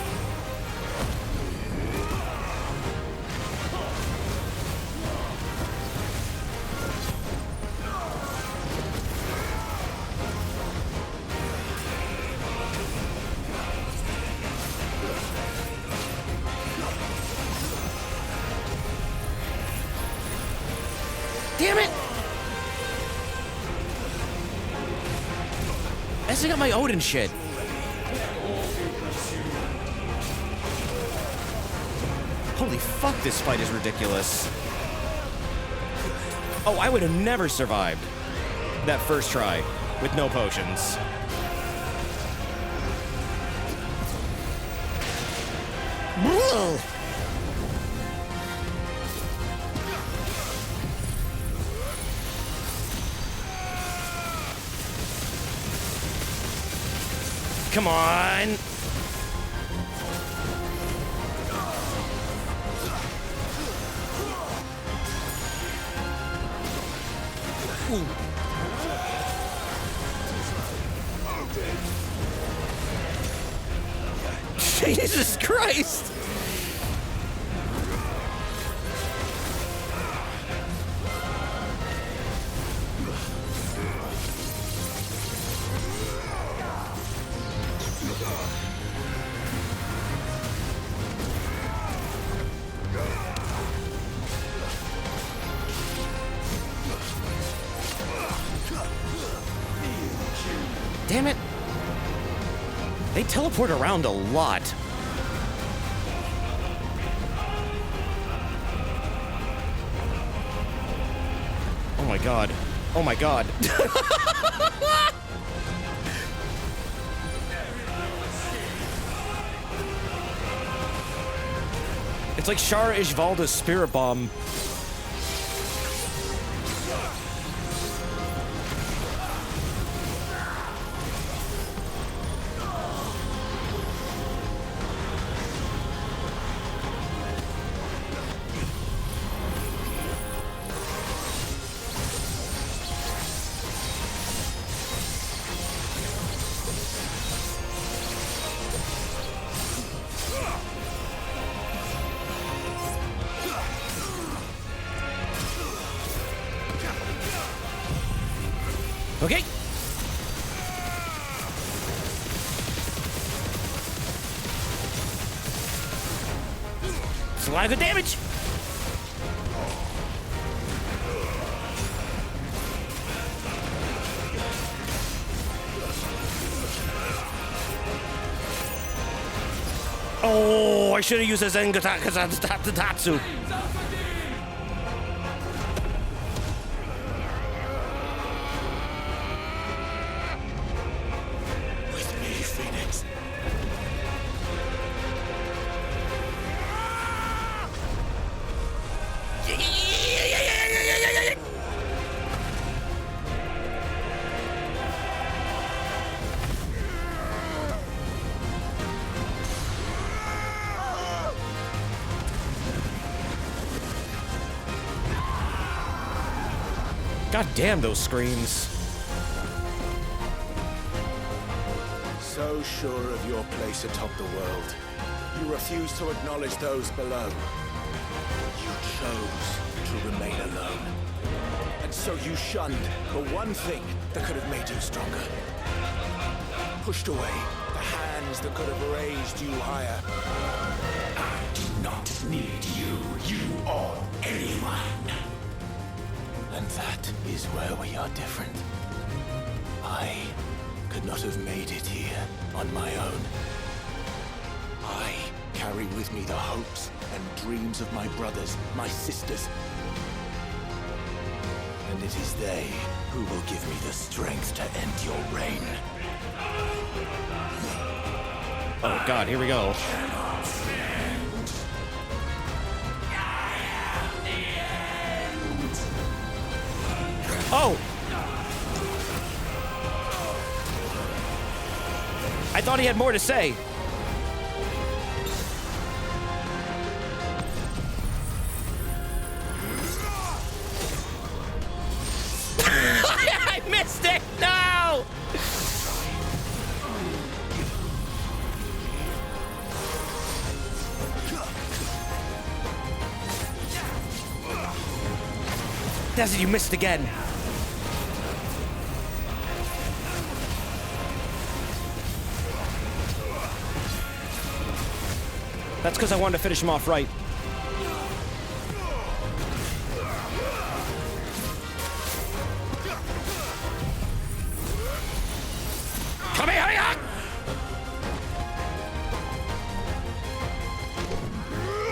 Damn it! I still got my Odin shit. Holy fuck, this fight is ridiculous. Oh, I would have never survived that first try with no potions. Come on. Ooh. Jesus Christ! Damn it! They teleport around a lot. Oh my god. Oh my god. It's like Shara Ishvalda's Spirit Bomb. Okay. It's a lot of good damage. Oh, I should have used a Zengatsu because I stopped the Tatsu. God damn those screams. So sure of your place atop the world, you refuse to acknowledge those below. You chose to remain alone. And so you shunned the one thing that could have made you stronger. Pushed away the hands that could have raised you higher. I do not need you. You or anyone. And that is where we are different. I could not have made it here on my own. I carry with me the hopes and dreams of my brothers, my sisters. And it is they who will give me the strength to end your reign. Oh god, here we go. Oh! I thought he had more to say. I missed it! No! Desert, you missed again. That's because I wanted to finish him off right. Come here, hurry.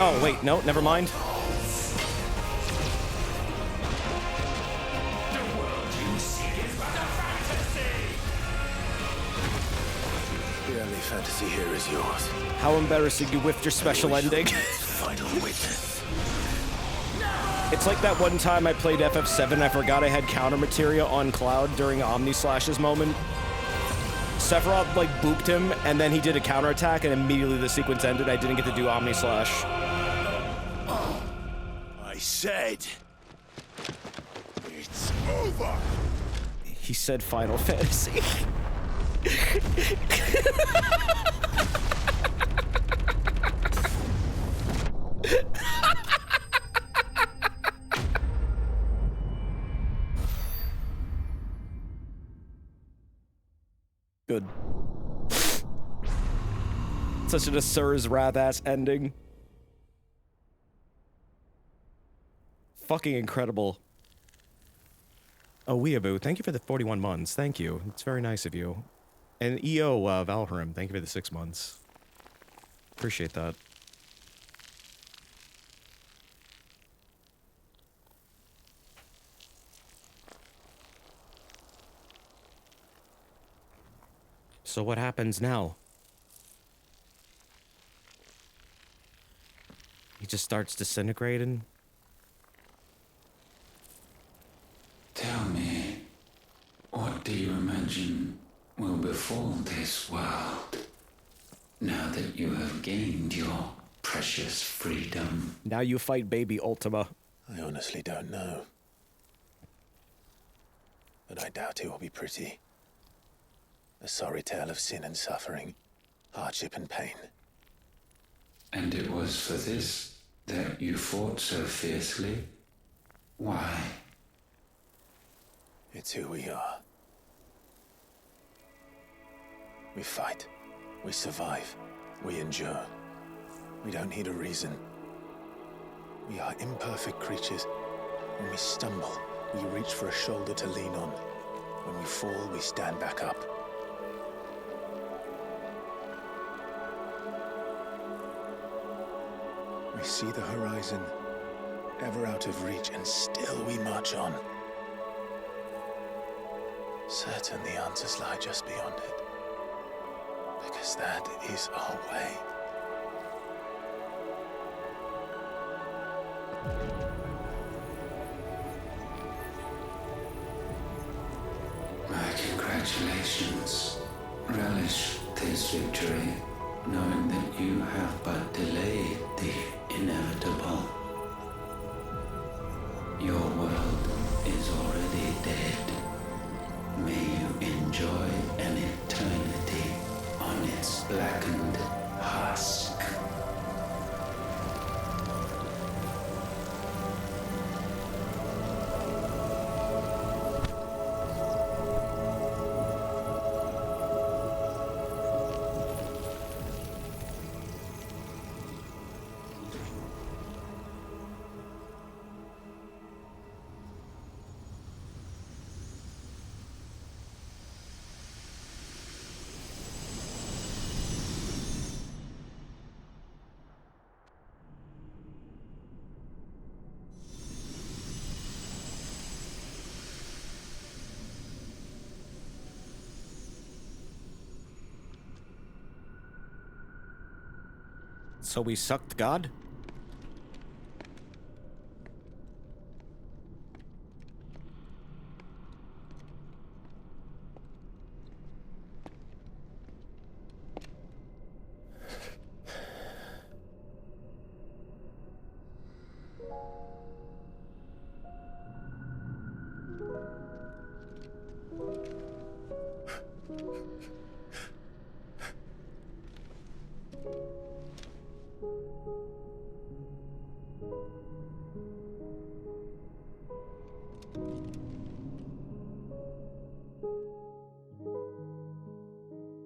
Oh, wait, no, never mind. The only fantasy here is yours. How embarrassing you whiffed your special ending. Final witness. It's like that one time I played FF7, I forgot I had counter materia on Cloud during Omnislash's moment. Sephiroth, like, booped him, and then he did a counterattack, and immediately the sequence ended. I didn't get to do Omni Slash. I said... it's over! He said Final Fantasy. Good. Such an Asura's Wrath ass ending. Fucking incredible. Oh, Weeaboo, thank you for the 41 months. Thank you. It's very nice of you. And EO Valharim, thank you for the 6 months. Appreciate that. So what happens now? He just starts disintegrating? Tell me, what do you imagine will befall this world now that you have gained your precious freedom? Now you fight baby Ultima. I honestly don't know. But I doubt it will be pretty. A sorry tale of sin and suffering, hardship and pain. And it was for this that you fought so fiercely? Why? It's who we are. We fight. We survive. We endure. We don't need a reason. We are imperfect creatures. When we stumble, we reach for a shoulder to lean on. When we fall, we stand back up. We see the horizon, ever out of reach, and still we march on. Certain the answers lie just beyond it, because that is our way. My congratulations. Relish this victory, knowing that you have but delayed the inevitable. Your world is already dead. May you enjoy an eternity on its blackened husk. So we sucked God?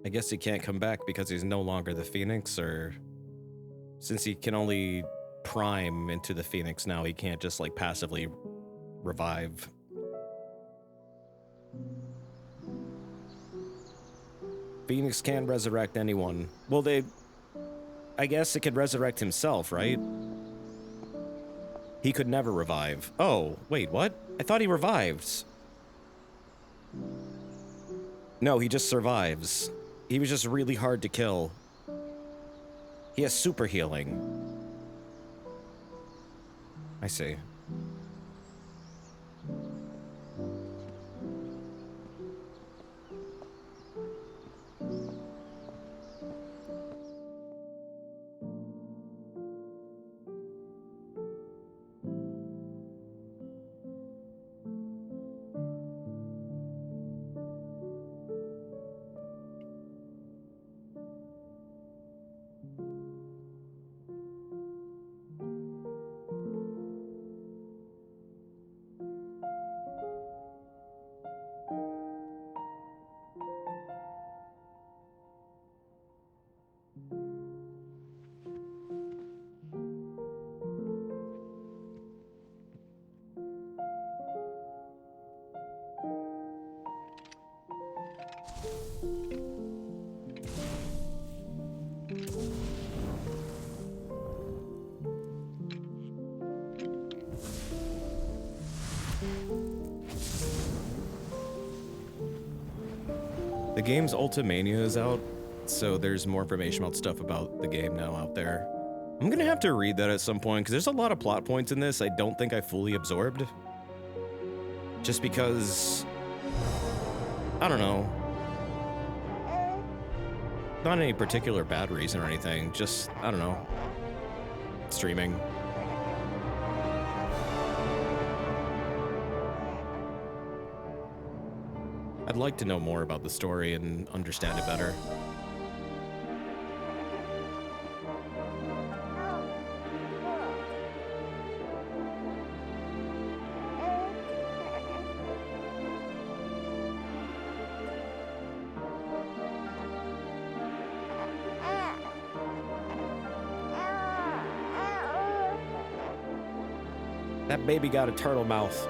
I guess he can't come back because he's no longer the Phoenix, or since he can only prime into the Phoenix now, he can't just like passively revive. Phoenix can't resurrect anyone. Well, I guess it could resurrect himself, right? He could never revive. Oh, wait, what? I thought he revived. No, he just survives. He was just really hard to kill. He has super healing. I see. The game's Ultimania is out, so there's more information about stuff about the game now out there. I'm gonna have to read that at some point, because there's a lot of plot points in this I don't think I fully absorbed. Just because... I don't know. Not any particular bad reason or anything, just, I don't know. Streaming. I'd like to know more about the story and understand it better. That baby got a turtle mouth.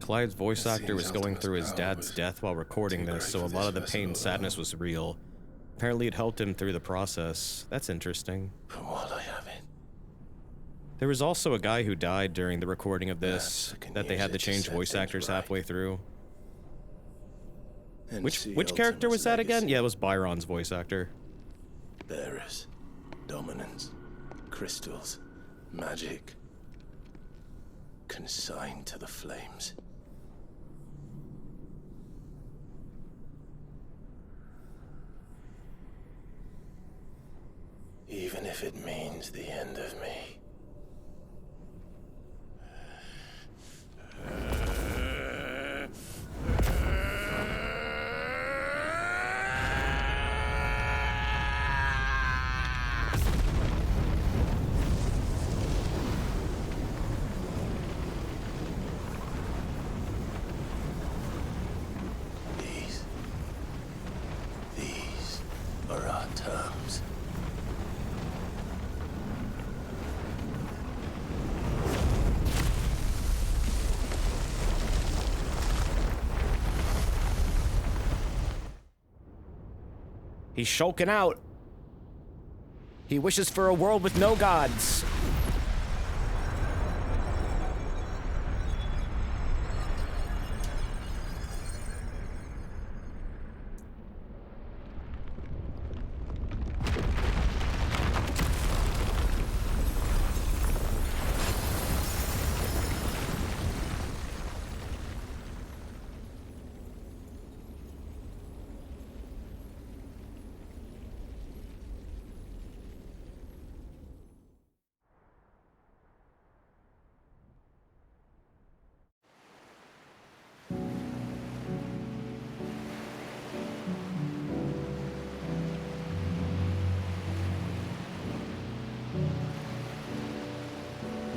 Clyde's voice actor was going through his dad's death while recording this, so a lot of the pain and sadness was real. Apparently it helped him through the process. That's interesting. There was also a guy who died during the recording of this that they had to change voice actors halfway through. Which character was that again? Yeah, it was Byron's voice actor. Bearers, dominance, crystals, magic, consigned to the flames. Even if it means the end of me. These are our terms. He's shulking out. He wishes for a world with no gods.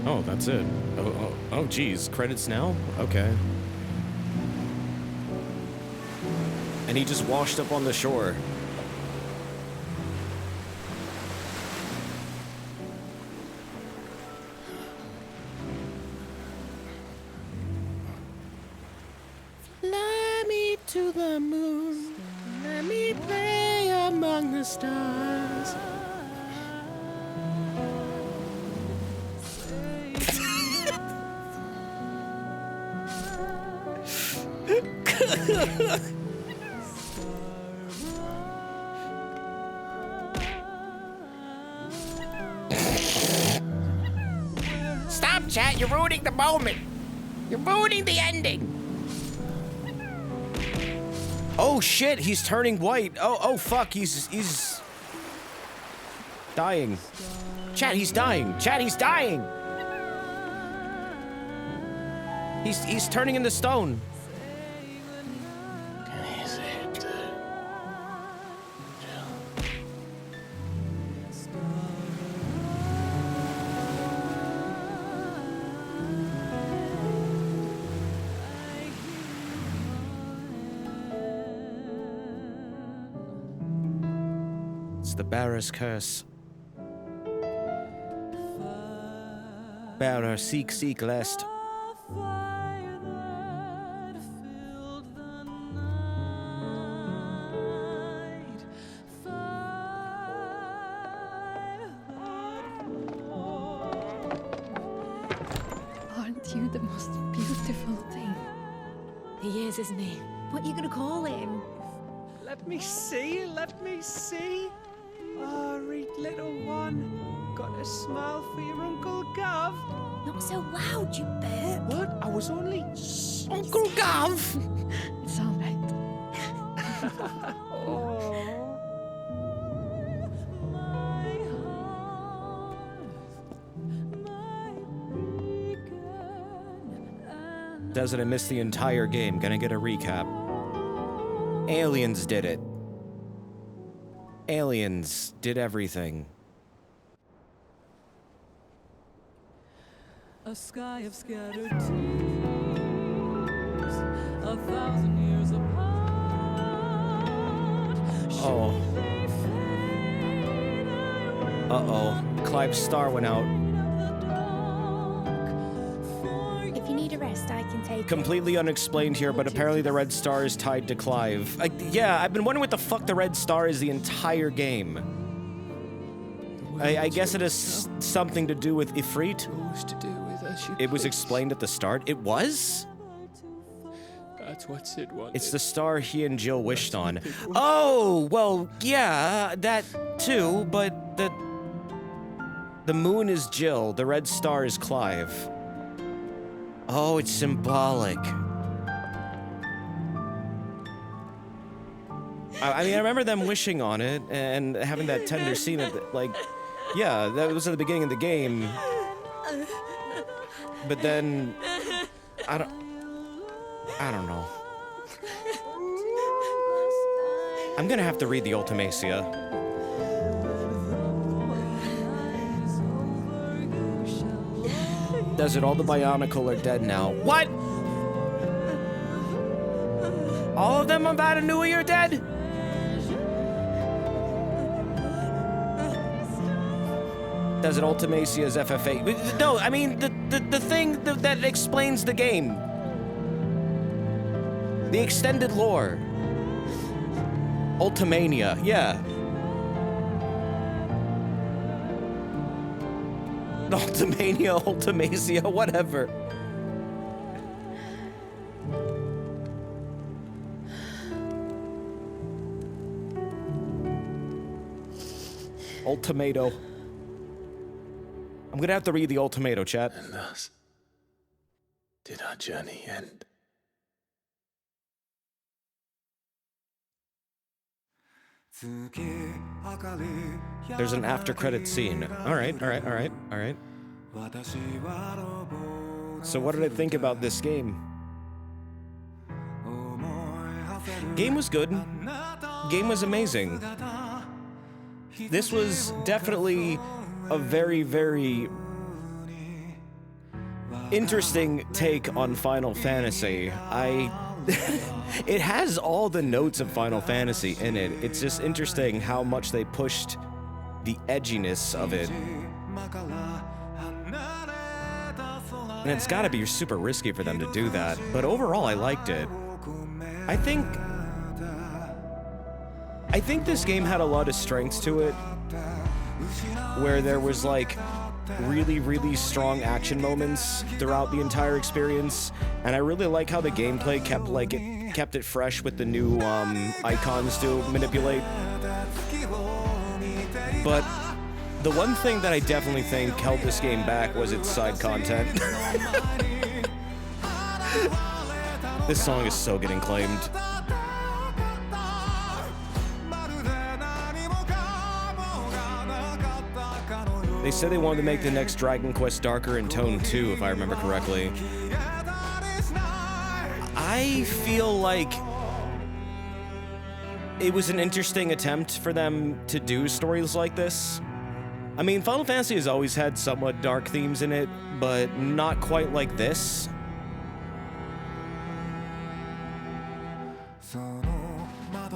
Oh, that's it. Oh, geez. Credits now? Okay. And he just washed up on the shore. Fly me to the moon. Let me play among the stars. chat. You're ruining the moment. You're ruining the ending. Oh shit, he's turning white. Oh fuck, he's dying. Chat, he's dying. Chat, he's dying. He's turning into stone. It's the bearer's curse. Bearer, seek, lest. Aren't you the most beautiful thing? He is, isn't he? What are you gonna call him? Let me see, let me see. Oh, read little one. Got a smile for your Uncle Gov. Not so loud, you bird. What? I was only... Uncle Gov! It's all right. Doesn't I miss the entire game? Gonna get a recap. Aliens did it. Aliens did everything. A sky of scattered tears, 1,000 years apart. Oh. Uh-oh. Clive's star went out. If you need a rest, I can take Completely unexplained here, but apparently the red star is tied to Clive. Yeah, I've been wondering what the fuck the red star is the entire game. I guess it has something to do with Ifrit. It was explained at the start. It was? That's what Sid wanted. It's the star he and Jill wished on. Oh, well, yeah, that too, but the moon is Jill, the red star is Clive. Oh, it's symbolic. I mean, I remember them wishing on it and having that tender scene at the, like, yeah, that was at the beginning of the game. But then, I don't know. I'm gonna have to read the Ultimacia. Does it? All the Bionicle are dead now. What? All of them of Adanui are dead? Does it? Ultimacia's FFA. No, I mean, the thing that explains the game. The extended lore. Ultimania, yeah. Ultimania, Ultimacia, whatever. Ultimato. I'm gonna have to read the Ultimato, chat. And thus did our journey end. There's an after-credit scene. All right. So what did I think about this game? Game was good. Game was amazing. This was definitely a very, very interesting take on Final Fantasy. It has all the notes of Final Fantasy in it. It's just interesting how much they pushed the edginess of it. And it's gotta be super risky for them to do that, but overall I liked it. I think this game had a lot of strengths to it, where there was like really, really strong action moments throughout the entire experience, and I really like how the gameplay kept it fresh with the new icons to manipulate. But The one thing that I definitely think held this game back was its side content. This song is so getting claimed. They said they wanted to make the next Dragon Quest darker in tone too, if I remember correctly. I feel like it was an interesting attempt for them to do stories like this. I mean, Final Fantasy has always had somewhat dark themes in it, but not quite like this.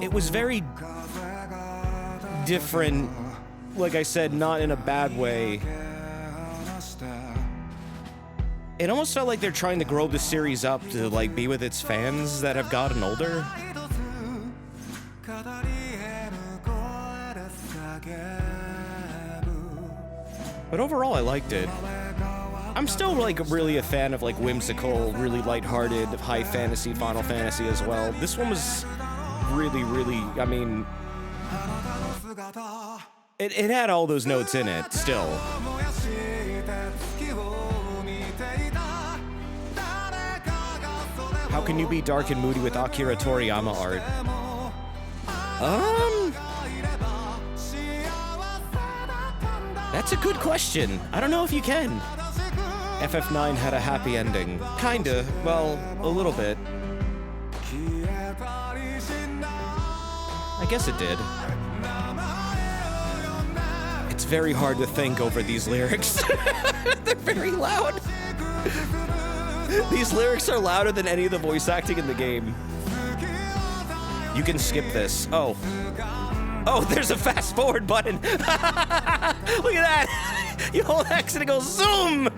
It was very different, like I said, not in a bad way. It almost felt like they're trying to grow the series up to, like, be with its fans that have gotten older. But overall, I liked it. I'm still, like, really a fan of, like, whimsical, really lighthearted, high fantasy Final Fantasy as well. This one was really, really, I mean... It had all those notes in it, still. How can you be dark and moody with Akira Toriyama art? That's a good question. I don't know if you can. FF9 had a happy ending. Kinda. Well, a little bit. I guess it did. It's very hard to think over these lyrics. They're very loud. These lyrics are louder than any of the voice acting in the game. You can skip this. Oh. Oh, there's a fast forward button. Look at that. You hold X and it goes zoom.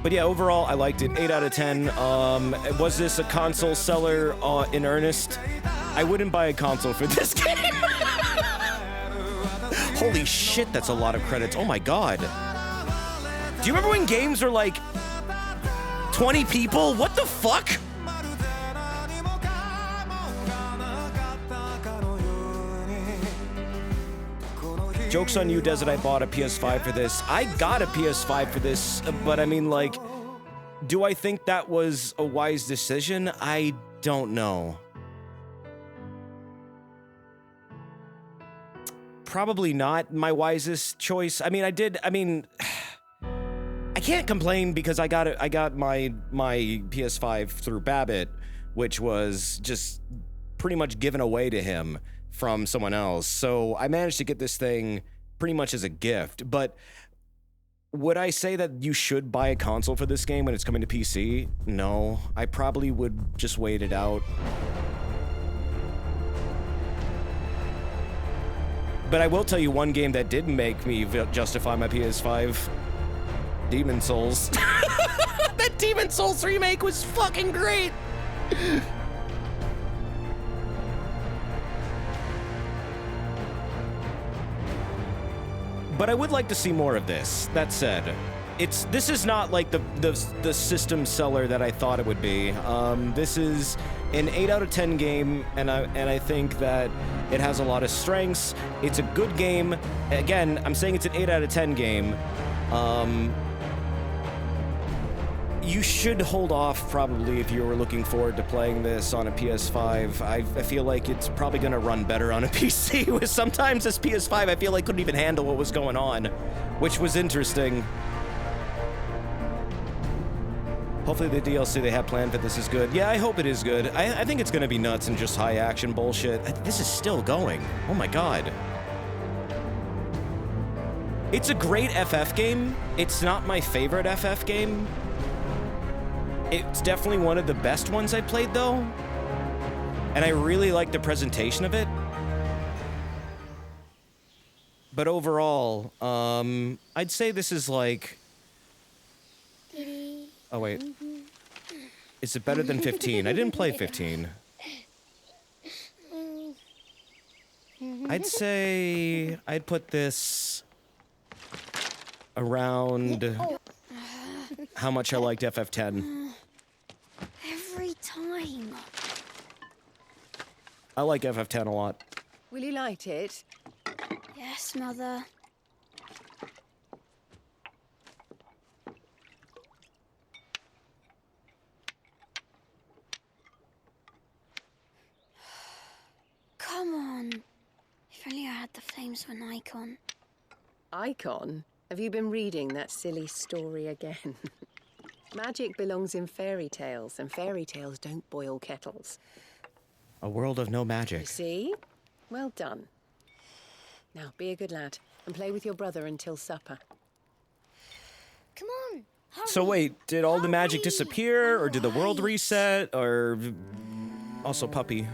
But yeah, overall, I liked it. 8 out of 10. Was this a console seller in earnest? I wouldn't buy a console for this game. Holy shit, that's a lot of credits. Oh my god. Do you remember when games were like 20 people? What the fuck? Joke's on you, Desert. I bought a PS5 for this. I got a PS5 for this, but I mean, like, do I think that was a wise decision? I don't know. Probably not my wisest choice. I mean, I can't complain because I got my PS5 through Babbitt, which was just pretty much given away to him from someone else. So I managed to get this thing pretty much as a gift. But would I say that you should buy a console for this game when it's coming to PC? No, I probably would just wait it out. But I will tell you one game that did make me justify my PS5. Demon Souls. That Demon Souls remake was fucking great! But I would like to see more of this. That said, this is not like the system seller that I thought it would be. This is an 8 out of 10 game, and I think that it has a lot of strengths. It's a good game. Again, I'm saying it's an 8 out of 10 game. You should hold off probably if you were looking forward to playing this on a PS5. I feel like it's probably going to run better on a PC. Sometimes this PS5 I feel like couldn't even handle what was going on, which was interesting. Hopefully the DLC they have planned for this is good. Yeah, I hope it is good. I think it's going to be nuts and just high action bullshit. This is still going. Oh my god. It's a great FF game. It's not my favorite FF game. It's definitely one of the best ones I played, though. And I really like the presentation of it. But overall, I'd say this is like... Oh, wait. Is it better than 15? I didn't play 15. I'd say I'd put this around how much I liked FF10. Every time. I like FF10 a lot. Will you light it? Yes, Mother. Come on. If only I had the flames of an icon. Icon? Have you been reading that silly story again? Magic belongs in fairy tales, and fairy tales don't boil kettles. A world of no You magic. see? Well done. Now, be a good lad, and play with your brother until supper. Come on. Hurry. So wait, did all the magic disappear, or did the world reset, or... Also puppy.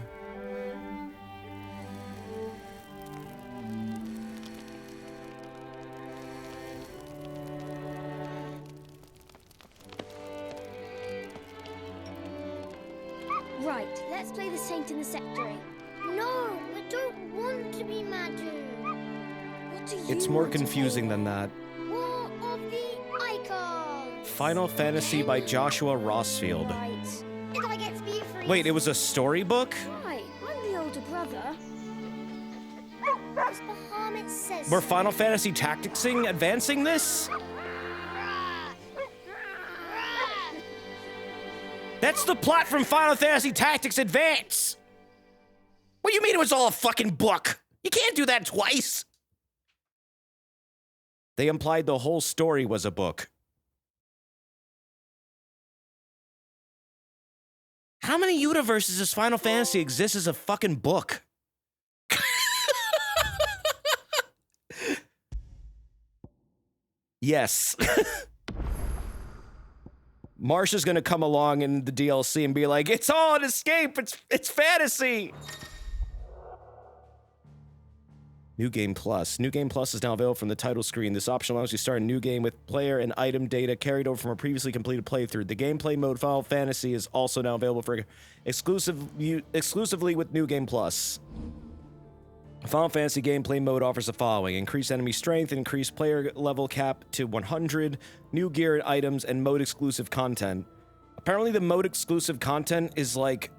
Right, let's play the saint in the secretary. No, I don't want to be Madu. What do you It's more want to confusing be? than that. War of the Icons. Final Fantasy by Joshua Rossfield. Right. Did I get to be free? Wait, it was a storybook? Right, I'm the older brother. What's the harm it says? Were Final Fantasy Tacticsing advancing this? That's the plot from Final Fantasy Tactics Advance! What do you mean it was all a fucking book? You can't do that twice! They implied the whole story was a book. How many universes does Final Fantasy exist as a fucking book? Yes. Marsha's gonna come along in the DLC and be like, it's all an escape, it's fantasy! New Game Plus. New Game Plus is now available from the title screen. This option allows you to start a new game with player and item data carried over from a previously completed playthrough. The gameplay mode Final Fantasy is also now available for exclusively with New Game Plus. Final Fantasy gameplay mode offers the following: increased enemy strength, increased player level cap to 100, new gear and items, and mode exclusive content. Apparently the mode exclusive content is like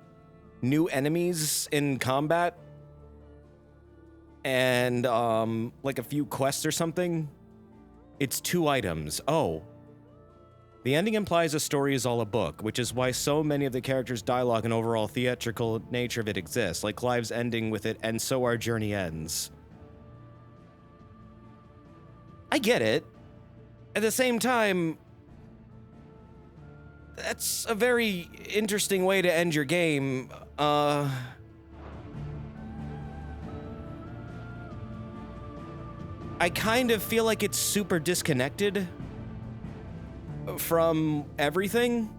new enemies in combat and like a few quests or something. It's 2 items. Oh. The ending implies a story is all a book, which is why so many of the characters' dialogue and overall theatrical nature of it exists, like Clive's ending with it, and so our journey ends. I get it. At the same time, that's a very interesting way to end your game. I kind of feel like it's super disconnected from everything.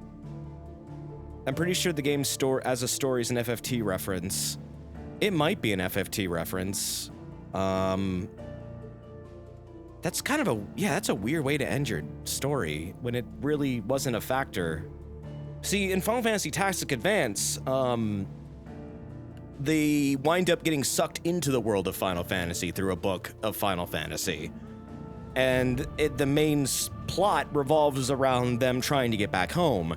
I'm pretty sure the game's as a story is an FFT reference. It might be an FFT reference. That's kind of that's a weird way to end your story when it really wasn't a factor. See, in Final Fantasy Tactics Advance, they wind up getting sucked into the world of Final Fantasy through a book of Final Fantasy. And the main plot revolves around them trying to get back home.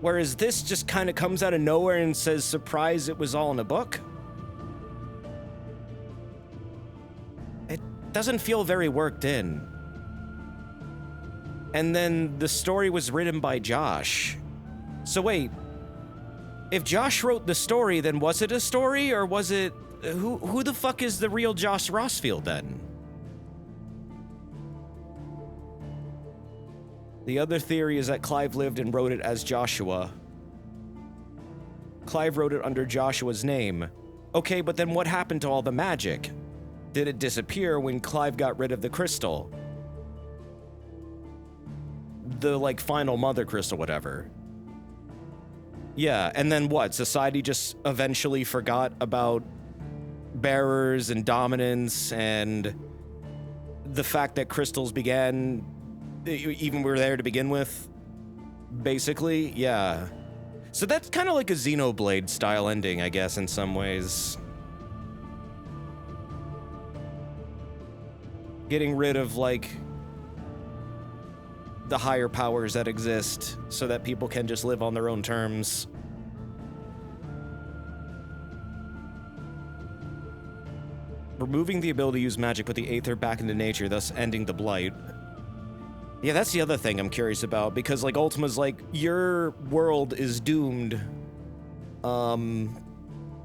Whereas this just kind of comes out of nowhere and says, surprise, it was all in a book. It doesn't feel very worked in. And then the story was written by Josh. So wait, if Josh wrote the story, then was it a story, or was it... Who the fuck is the real Josh Rossfield then? The other theory is that Clive lived and wrote it as Joshua. Clive wrote it under Joshua's name. Okay, but then what happened to all the magic? Did it disappear when Clive got rid of the crystal? The, like, final mother crystal, whatever. Yeah, and then what? Society just eventually forgot about bearers and dominance and the fact that crystals began... even were there to begin with, basically, yeah. So that's kind of like a Xenoblade style ending, I guess, in some ways. Getting rid of, like, the higher powers that exist so that people can just live on their own terms. removing the ability to use magic put the Aether back into nature, thus ending the blight. Yeah, that's the other thing I'm curious about, because, like, Ultima's like, your world is doomed.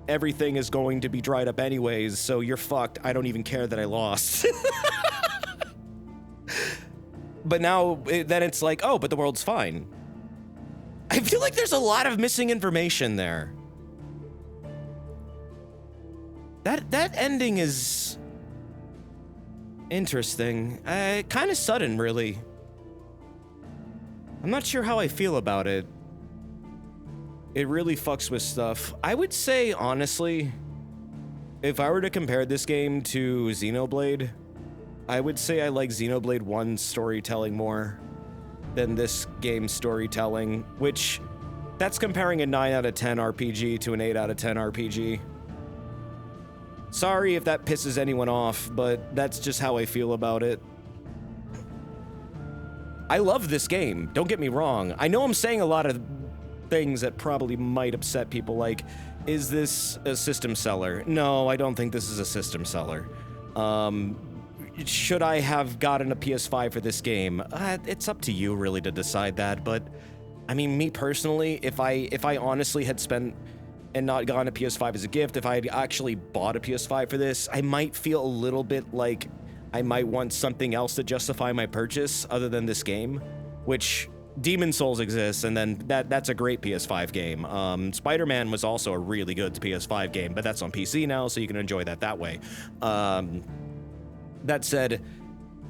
Everything is going to be dried up anyways, so you're fucked. I don't even care that I lost. But now, then it's like, oh, but the world's fine. I feel like there's a lot of missing information there. That ending is interesting. Kind of sudden, really. I'm not sure how I feel about it. It really fucks with stuff. I would say, honestly, if I were to compare this game to Xenoblade, I would say I like Xenoblade 1's storytelling more than this game's storytelling, which, that's comparing a 9 out of 10 RPG to an 8 out of 10 RPG. Sorry if that pisses anyone off, but that's just how I feel about it. I love this game, don't get me wrong. I know I'm saying a lot of things that probably might upset people, like, is this a system seller? No, I don't think this is a system seller. Should I have gotten a PS5 for this game? It's up to you, really, to decide that, but, I mean, me personally, if I honestly had spent and not gotten a PS5 as a gift, if I had actually bought a PS5 for this, I might feel a little bit like I might want something else to justify my purchase other than this game, which Demon's Souls exists, and then that's a great PS5 game. Spider-Man was also a really good PS5 game, but that's on PC now, so you can enjoy that way. That said,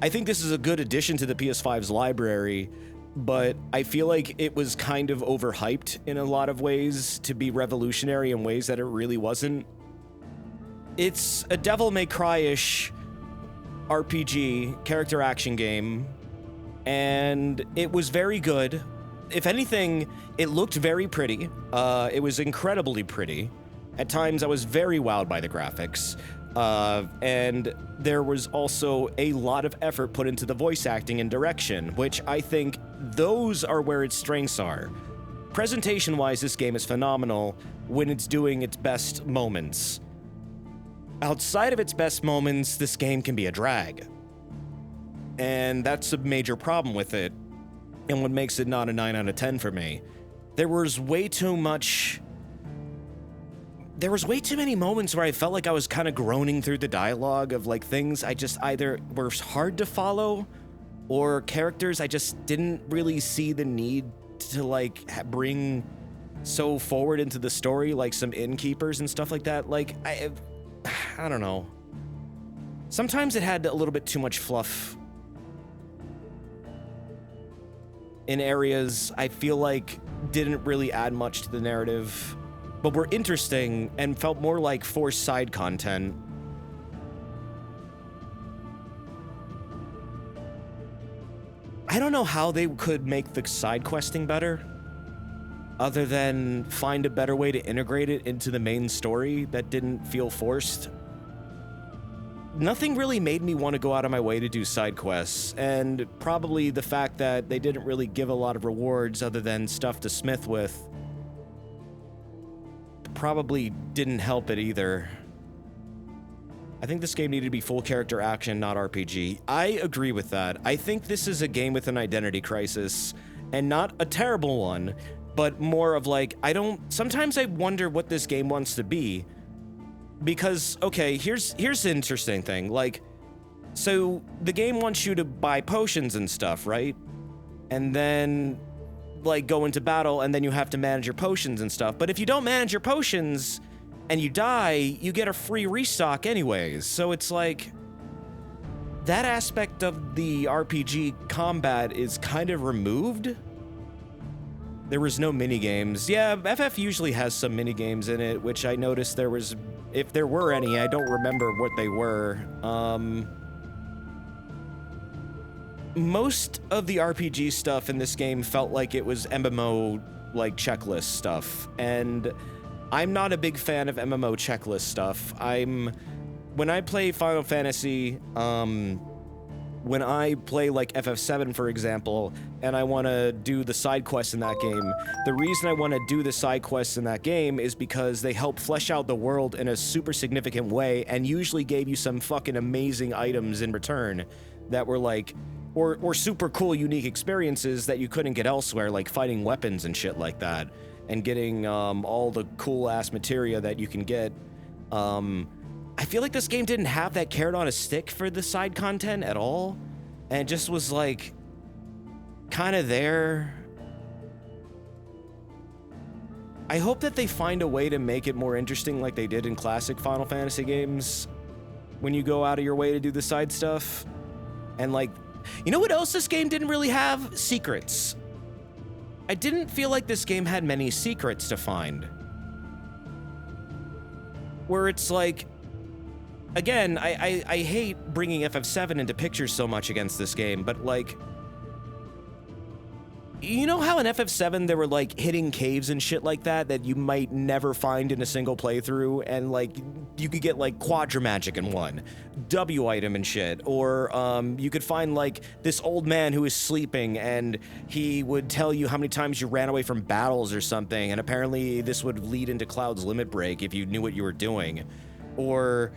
I think this is a good addition to the PS5's library, but I feel like it was kind of overhyped in a lot of ways to be revolutionary in ways that it really wasn't. It's a Devil May Cry-ish RPG, character action game, and it was very good. If anything, it looked very pretty. It was incredibly pretty. At times, I was very wowed by the graphics. And there was also a lot of effort put into the voice acting and direction, which I think those are where its strengths are. Presentation-wise, this game is phenomenal when it's doing its best moments. Outside of its best moments, this game can be a drag. And that's a major problem with it, and what makes it not a 9 out of 10 for me. There was way too many moments where I felt like I was kind of groaning through the dialogue of, like, things I just either were hard to follow, or characters I just didn't really see the need to, like, bring so forward into the story, like some innkeepers and stuff like that. Like, I don't know. Sometimes it had a little bit too much fluff in areas I feel like didn't really add much to the narrative, but were interesting and felt more like forced side content. I don't know how they could make the side questing better, other than find a better way to integrate it into the main story that didn't feel forced. Nothing really made me want to go out of my way to do side quests, and probably the fact that they didn't really give a lot of rewards other than stuff to smith with probably didn't help it either. I think this game needed to be full character action, not RPG. I agree with that. I think this is a game with an identity crisis, and not a terrible one, but more of like, sometimes I wonder what this game wants to be. Because, okay, here's the interesting thing. Like, so the game wants you to buy potions and stuff, right? And then, like, go into battle, and then you have to manage your potions and stuff. But if you don't manage your potions and you die, you get a free restock anyways. So it's like, that aspect of the RPG combat is kind of removed. There was no minigames. Yeah, FF usually has some minigames in it, which I noticed there was, if there were any, I don't remember what they were. Most of the RPG stuff in this game felt like it was MMO, like, checklist stuff, and I'm not a big fan of MMO checklist stuff. When I play Final Fantasy, when I play like FF7, for example, and I want to do the side quests in that game, the reason I want to do the side quests in that game is because they help flesh out the world in a super significant way and usually gave you some fucking amazing items in return that were like, or super cool, unique experiences that you couldn't get elsewhere, like fighting weapons and shit like that, and getting all the cool-ass materia that you can get. I feel like this game didn't have that carrot on a stick for the side content at all, and it just was like kind of there. I hope that they find a way to make it more interesting like they did in classic Final Fantasy games when you go out of your way to do the side stuff. And like, you know what else this game didn't really have? Secrets. I didn't feel like this game had many secrets to find. Where it's like, again, I hate bringing FF7 into pictures so much against this game, but like, you know how in FF7 there were like hidden caves and shit like that you might never find in a single playthrough, and like you could get like Quadra Magic in one, W item and shit, or you could find like this old man who is sleeping and he would tell you how many times you ran away from battles or something, and apparently this would lead into Cloud's Limit Break if you knew what you were doing, or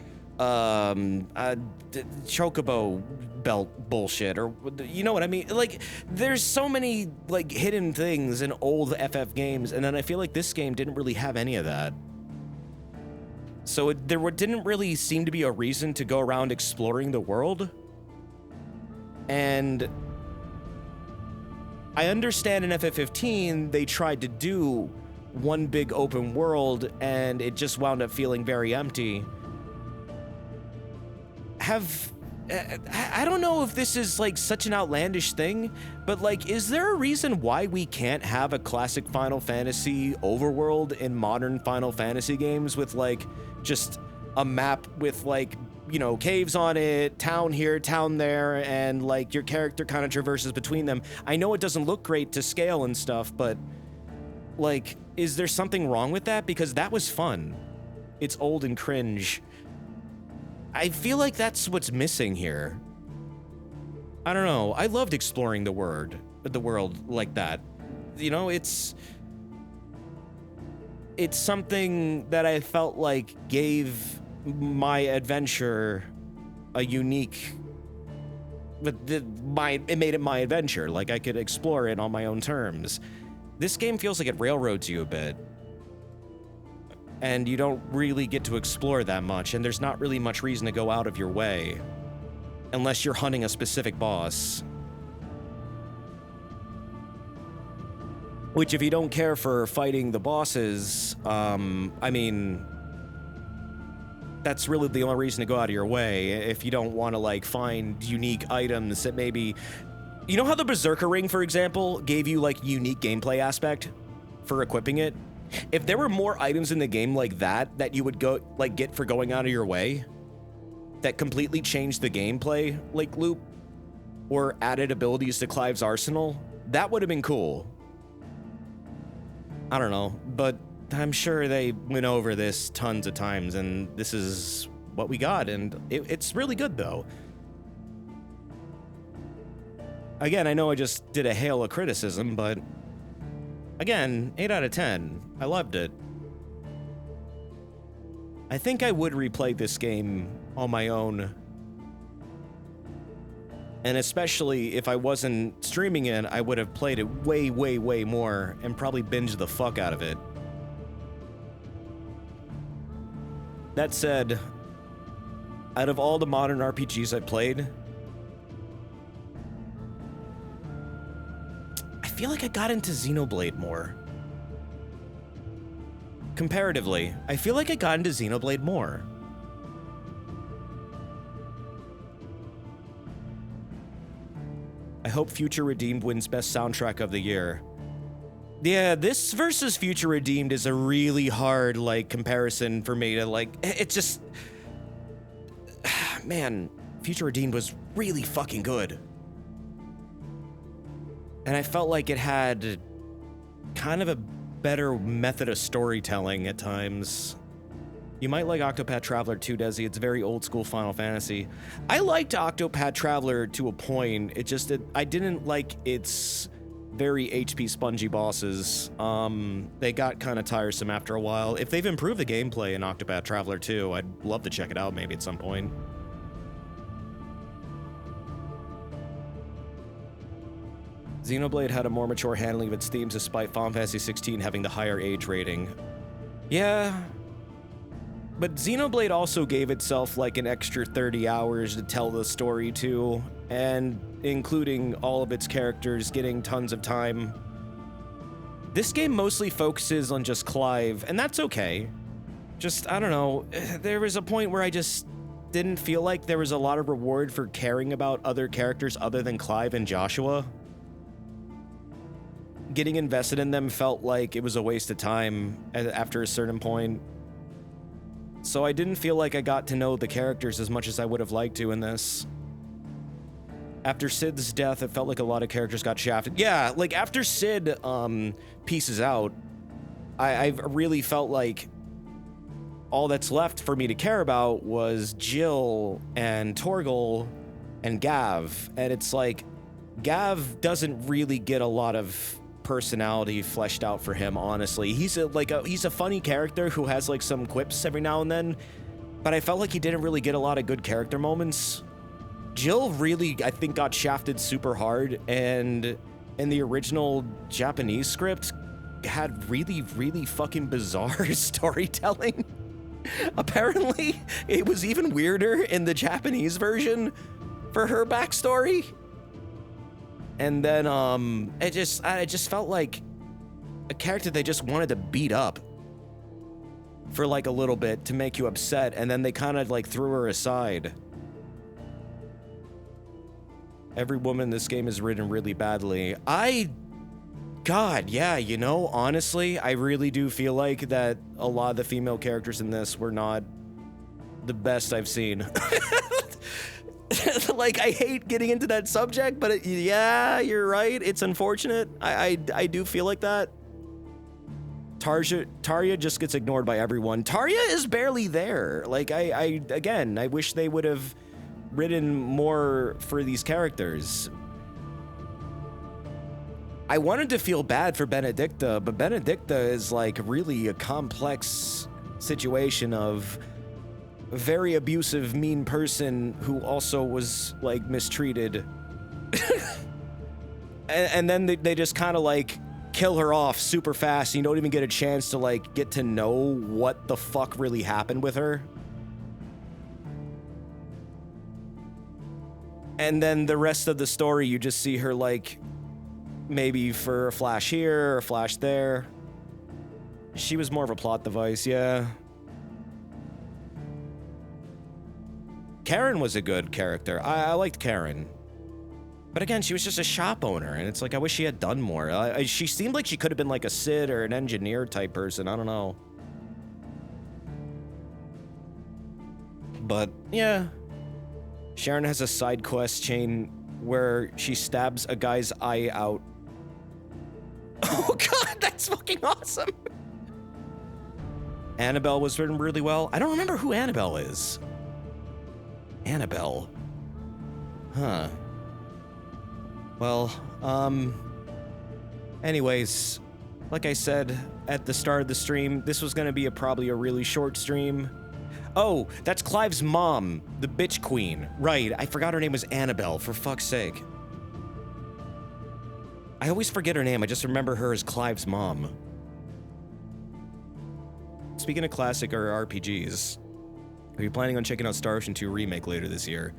chocobo belt bullshit, or you know what I mean? Like, there's so many like hidden things in old FF games, and then I feel like this game didn't really have any of that. So there didn't really seem to be a reason to go around exploring the world. And I understand in FF15 they tried to do one big open world, and it just wound up feeling very empty. I don't know if this is like such an outlandish thing, but like, is there a reason why we can't have a classic Final Fantasy overworld in modern Final Fantasy games with like just a map with like, you know, caves on it, town here, town there, and like your character kind of traverses between them? I know it doesn't look great to scale and stuff, but like, is there something wrong with that? Because that was fun. It's old and cringe. I feel like that's what's missing here. I don't know. I loved exploring the world like that. You know, it's something that I felt like gave my adventure a unique, it made it my adventure. Like, I could explore it on my own terms. This game feels like it railroads you a bit. And you don't really get to explore that much, and there's not really much reason to go out of your way. Unless you're hunting a specific boss. Which, if you don't care for fighting the bosses, I mean, that's really the only reason to go out of your way. If you don't want to, like, find unique items that maybe... You know how the Berserker Ring, for example, gave you, like, unique gameplay aspect for equipping it? If there were more items in the game like that you would go like get for going out of your way, that completely changed the gameplay like loop, or added abilities to Clive's arsenal, that would have been cool. I don't know, but I'm sure they went over this tons of times, and this is what we got, and it's really good though. Again, I know I just did a hail of criticism, but again, 8 out of 10. I loved it. I think I would replay this game on my own. And especially if I wasn't streaming it, I would have played it way, way, way more and probably binged the fuck out of it. That said, out of all the modern RPGs I played, I feel like I got into Xenoblade more. Comparatively, I feel like I got into Xenoblade more. I hope Future Redeemed wins Best Soundtrack of the Year. Yeah, this versus Future Redeemed is a really hard, like, comparison for me to, like, it's just... Man, Future Redeemed was really fucking good. And I felt like it had kind of a better method of storytelling at times. You might like Octopath Traveler 2, Desi. It's very old school Final Fantasy. I liked Octopath Traveler to a point. It just, I didn't like its very HP spongy bosses. They got kind of tiresome after a while. If they've improved the gameplay in Octopath Traveler 2, I'd love to check it out maybe at some point. Xenoblade had a more mature handling of its themes despite Final Fantasy 16 having the higher age rating. Yeah, but Xenoblade also gave itself like an extra 30 hours to tell the story too, and including all of its characters getting tons of time. This game mostly focuses on just Clive, and that's okay. Just, I don't know, there was a point where I just didn't feel like there was a lot of reward for caring about other characters other than Clive and Joshua. Getting invested in them felt like it was a waste of time after a certain point. So I didn't feel like I got to know the characters as much as I would have liked to in this. After Cid's death, it felt like a lot of characters got shafted. Yeah, like after Cid pieces out, I've really felt like all that's left for me to care about was Jill and Torgal and Gav. And it's like, Gav doesn't really get a lot of personality fleshed out for him, honestly. He's a funny character who has like some quips every now and then, but I felt like he didn't really get a lot of good character moments. Jill really, I think, got shafted super hard, and in the original Japanese script had really, really fucking bizarre storytelling. Apparently, it was even weirder in the Japanese version for her backstory. And then, it just felt like a character they just wanted to beat up for like a little bit to make you upset, and then they kind of like threw her aside. Every woman in this game is written really badly. God, yeah, you know, honestly, I really do feel like that a lot of the female characters in this were not the best I've seen. Like, I hate getting into that subject, but yeah, you're right. It's unfortunate. I do feel like that. Tarja just gets ignored by everyone. Tarja is barely there. Like, again, I wish they would have written more for these characters. I wanted to feel bad for Benedicta, but Benedicta is like really a complex situation of a very abusive, mean person who also was like mistreated. and then they just kind of like kill her off super fast. You don't even get a chance to like get to know what the fuck really happened with her. And then the rest of the story, you just see her like maybe for a flash here or a flash there. She was more of a plot device, yeah. Karen was a good character. I liked Karen. But again, she was just a shop owner, and it's like, I wish she had done more. She seemed like she could have been like a Cid or an engineer type person, I don't know. But, yeah. Sharon has a side quest chain where she stabs a guy's eye out. Oh god, that's fucking awesome! Annabelle was written really well. I don't remember who Annabelle is. Annabelle. Huh. Well, anyways, like I said at the start of the stream, this was gonna be probably a really short stream. Oh, that's Clive's mom, the bitch queen. Right, I forgot her name was Annabelle, for fuck's sake. I always forget her name, I just remember her as Clive's mom. Speaking of classic or RPGs, are you planning on checking out Star Ocean 2 Remake later this year?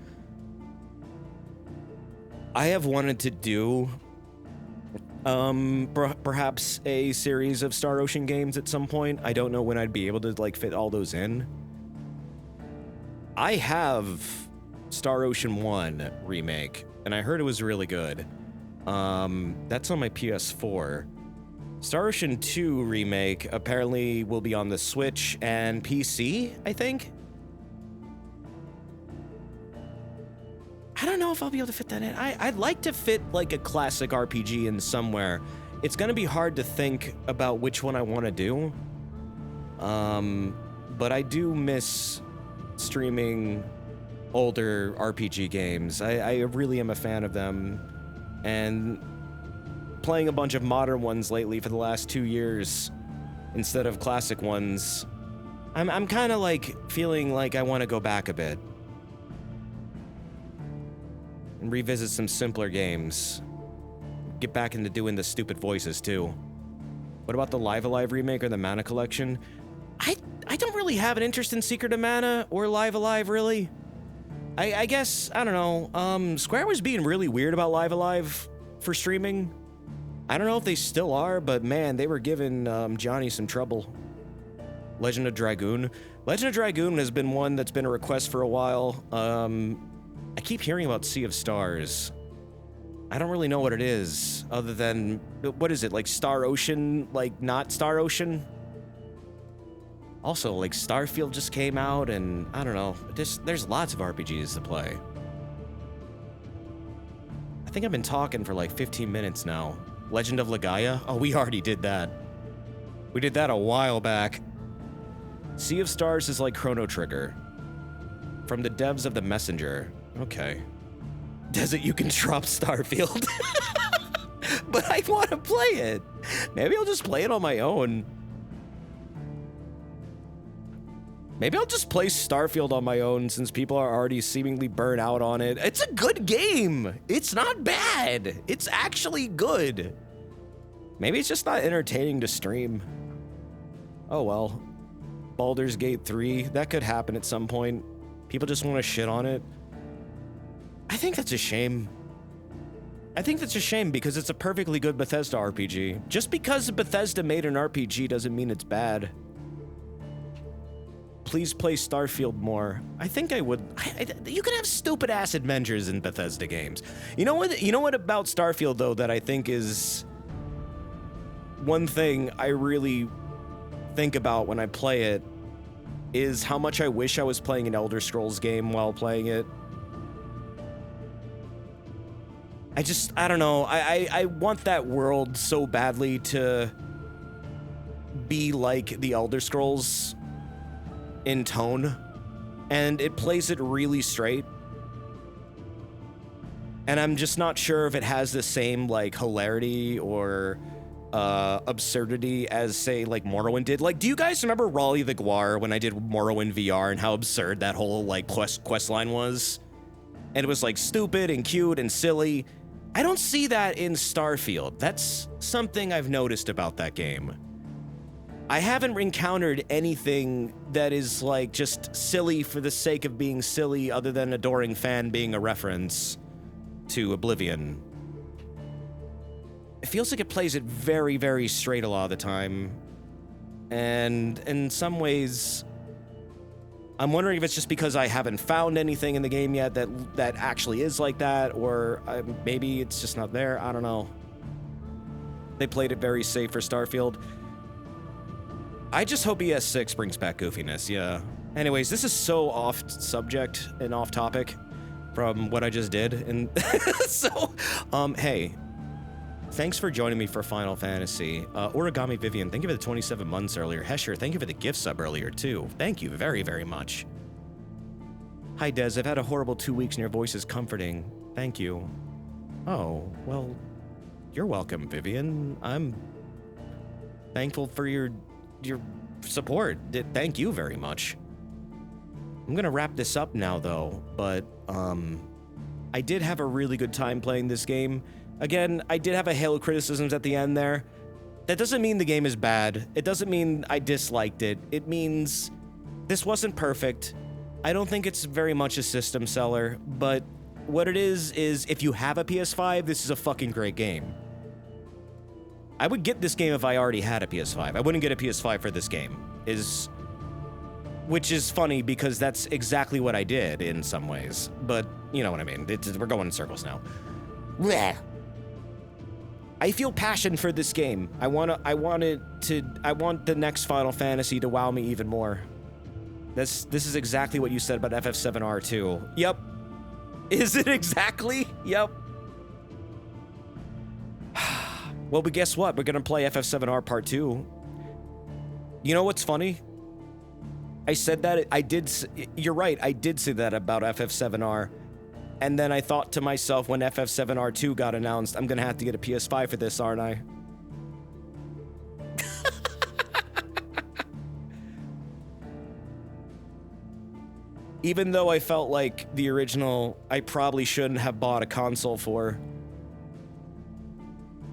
I have wanted to do perhaps a series of Star Ocean games at some point. I don't know when I'd be able to like fit all those in. I have Star Ocean 1 Remake, and I heard it was really good. That's on my PS4. Star Ocean 2 Remake apparently will be on the Switch and PC, I think? I don't know if I'll be able to fit that in. I'd like to fit like a classic RPG in somewhere. It's gonna be hard to think about which one I want to do. but I do miss streaming older RPG games. I really am a fan of them, and playing a bunch of modern ones lately for the last 2 years instead of classic ones, I'm kind of like feeling like I want to go back a bit and revisit some simpler games. Get back into doing the stupid voices too. What about the Live Alive remake or the Mana collection? I don't really have an interest in Secret of Mana or Live Alive, really. I guess, I don't know, Square was being really weird about Live Alive for streaming. I don't know if they still are, but man, they were giving Johnny some trouble. Legend of Dragoon. Legend of Dragoon has been one that's been a request for a while. I keep hearing about Sea of Stars. I don't really know what it is, other than, what is it, like Star Ocean, like not Star Ocean? Also, like Starfield just came out, and I don't know, there's lots of RPGs to play. I think I've been talking for like 15 minutes now. Legend of Legaia? Oh, we already did that. We did that a while back. Sea of Stars is like Chrono Trigger. From the devs of The Messenger. Okay. Does it you can drop Starfield? But I want to play it. Maybe I'll just play it on my own. Maybe I'll just play Starfield on my own since people are already seemingly burnt out on it. It's a good game. It's not bad. It's actually good. Maybe it's just not entertaining to stream. Oh well. Baldur's Gate 3, that could happen at some point. People just want to shit on it. I think that's a shame. I think that's a shame because it's a perfectly good Bethesda RPG. Just because Bethesda made an RPG doesn't mean it's bad. Please play Starfield more. I think I would. You can have stupid ass adventures in Bethesda games. You know what? You know what about Starfield though that I think is one thing I really think about when I play it is how much I wish I was playing an Elder Scrolls game while playing it. I don't know. I want that world so badly to be like the Elder Scrolls in tone, and it plays it really straight. And I'm just not sure if it has the same like hilarity or absurdity as say like Morrowind did. Like, do you guys remember Raleigh the Guar when I did Morrowind VR and how absurd that whole like quest line was? And it was like stupid and cute and silly. I don't see that in Starfield. That's something I've noticed about that game. I haven't encountered anything that is like just silly for the sake of being silly other than Adoring Fan being a reference to Oblivion. It feels like it plays it very, very straight a lot of the time. And in some ways, I'm wondering if it's just because I haven't found anything in the game yet that actually is like that, or maybe it's just not there. I don't know. They played it very safe for Starfield. I just hope ES6 brings back goofiness, yeah. Anyways, this is so off subject and off topic from what I just did. And so, hey, thanks for joining me for Final Fantasy. Origami Vivian, thank you for the 27 months earlier. Hesher, thank you for the gift sub earlier too. Thank you very, very much. Hi Des, I've had a horrible 2 weeks and your voice is comforting. Thank you. Oh, well, you're welcome, Vivian. I'm thankful for your support. Thank you very much. I'm gonna wrap this up now though, but I did have a really good time playing this game. Again, I did have a hail of criticisms at the end there. That doesn't mean the game is bad. It doesn't mean I disliked it. It means this wasn't perfect. I don't think it's very much a system seller, but what it is if you have a PS5, this is a fucking great game. I would get this game if I already had a PS5. I wouldn't get a PS5 for this game. Which is funny because that's exactly what I did in some ways. But you know what I mean. We're going in circles now. Blech. I feel passion for this game. I want the next Final Fantasy to wow me even more. This is exactly what you said about FF7R too. Yep. Is it exactly? Yep. Well, but guess what? We're gonna play FF7R Part 2. You know what's funny? I said that, you're right, I did say that about FF7R. And then I thought to myself when FF7R2 got announced, I'm gonna have to get a PS5 for this, aren't I? Even though I felt like the original, I probably shouldn't have bought a console for.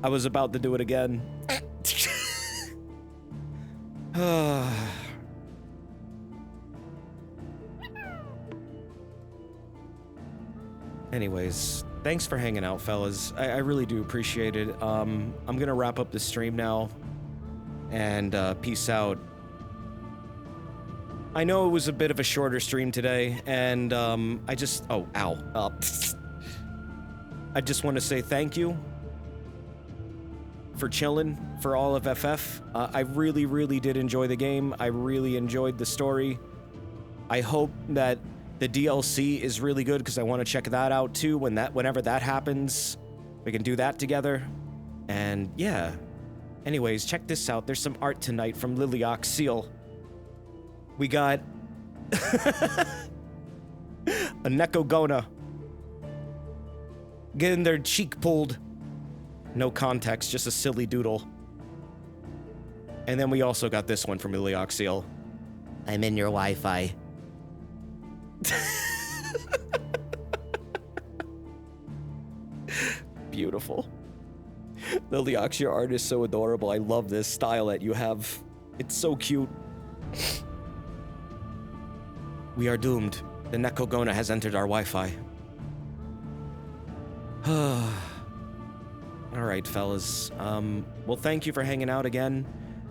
I was about to do it again. Anyways, thanks for hanging out, fellas. I really do appreciate it. I'm gonna wrap up the stream now, and peace out. I know it was a bit of a shorter stream today, and I just... Oh, ow. I just want to say thank you for chilling for all of FF. I really, really did enjoy the game. I really enjoyed the story. I hope that the DLC is really good, because I want to check that out too. Whenever that happens, we can do that together. And yeah. Anyways, check this out. There's some art tonight from Liliac Seal. We got a Pogona getting their cheek pulled. No context, just a silly doodle. And then we also got this one from Liliac Seal. I'm in your Wi-Fi. Beautiful. Liliac, your art is so adorable. I love this style that you have. It's so cute. We are doomed. The Pogona has entered our Wi-Fi. Alright, fellas. Well, thank you for hanging out again.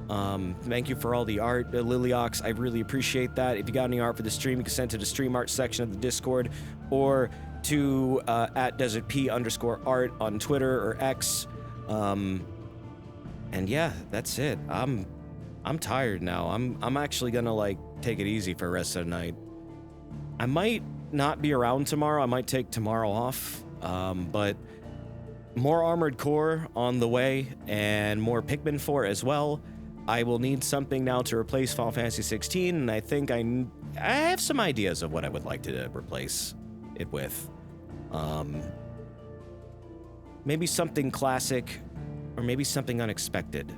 Thank you for all the art, Liliox. I really appreciate that. If you got any art for the stream, you can send to the stream art section of the Discord, or to @DesertP_art on Twitter or X. And yeah, that's it. I'm tired now. I'm actually gonna like take it easy for the rest of the night. I might not be around tomorrow. I might take tomorrow off. But more Armored Core on the way, and more Pikmin 4 as well. I will need something now to replace Final Fantasy 16, and I think I have some ideas of what I would like to replace it with. Maybe something classic, or maybe something unexpected.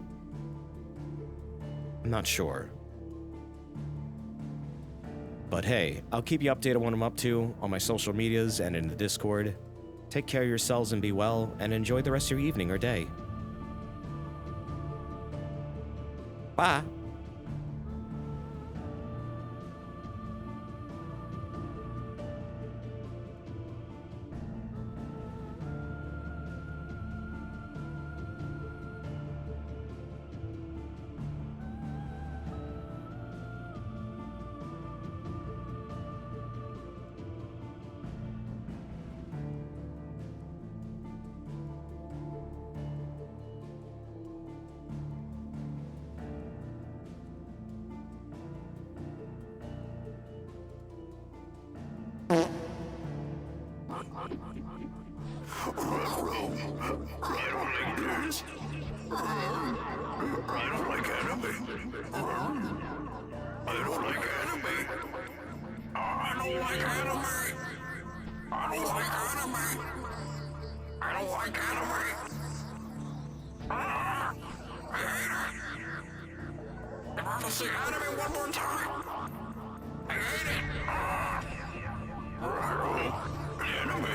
I'm not sure. But hey, I'll keep you updated on what I'm up to on my social medias and in the Discord. Take care of yourselves and be well, and enjoy the rest of your evening or day. Bye. Enemy!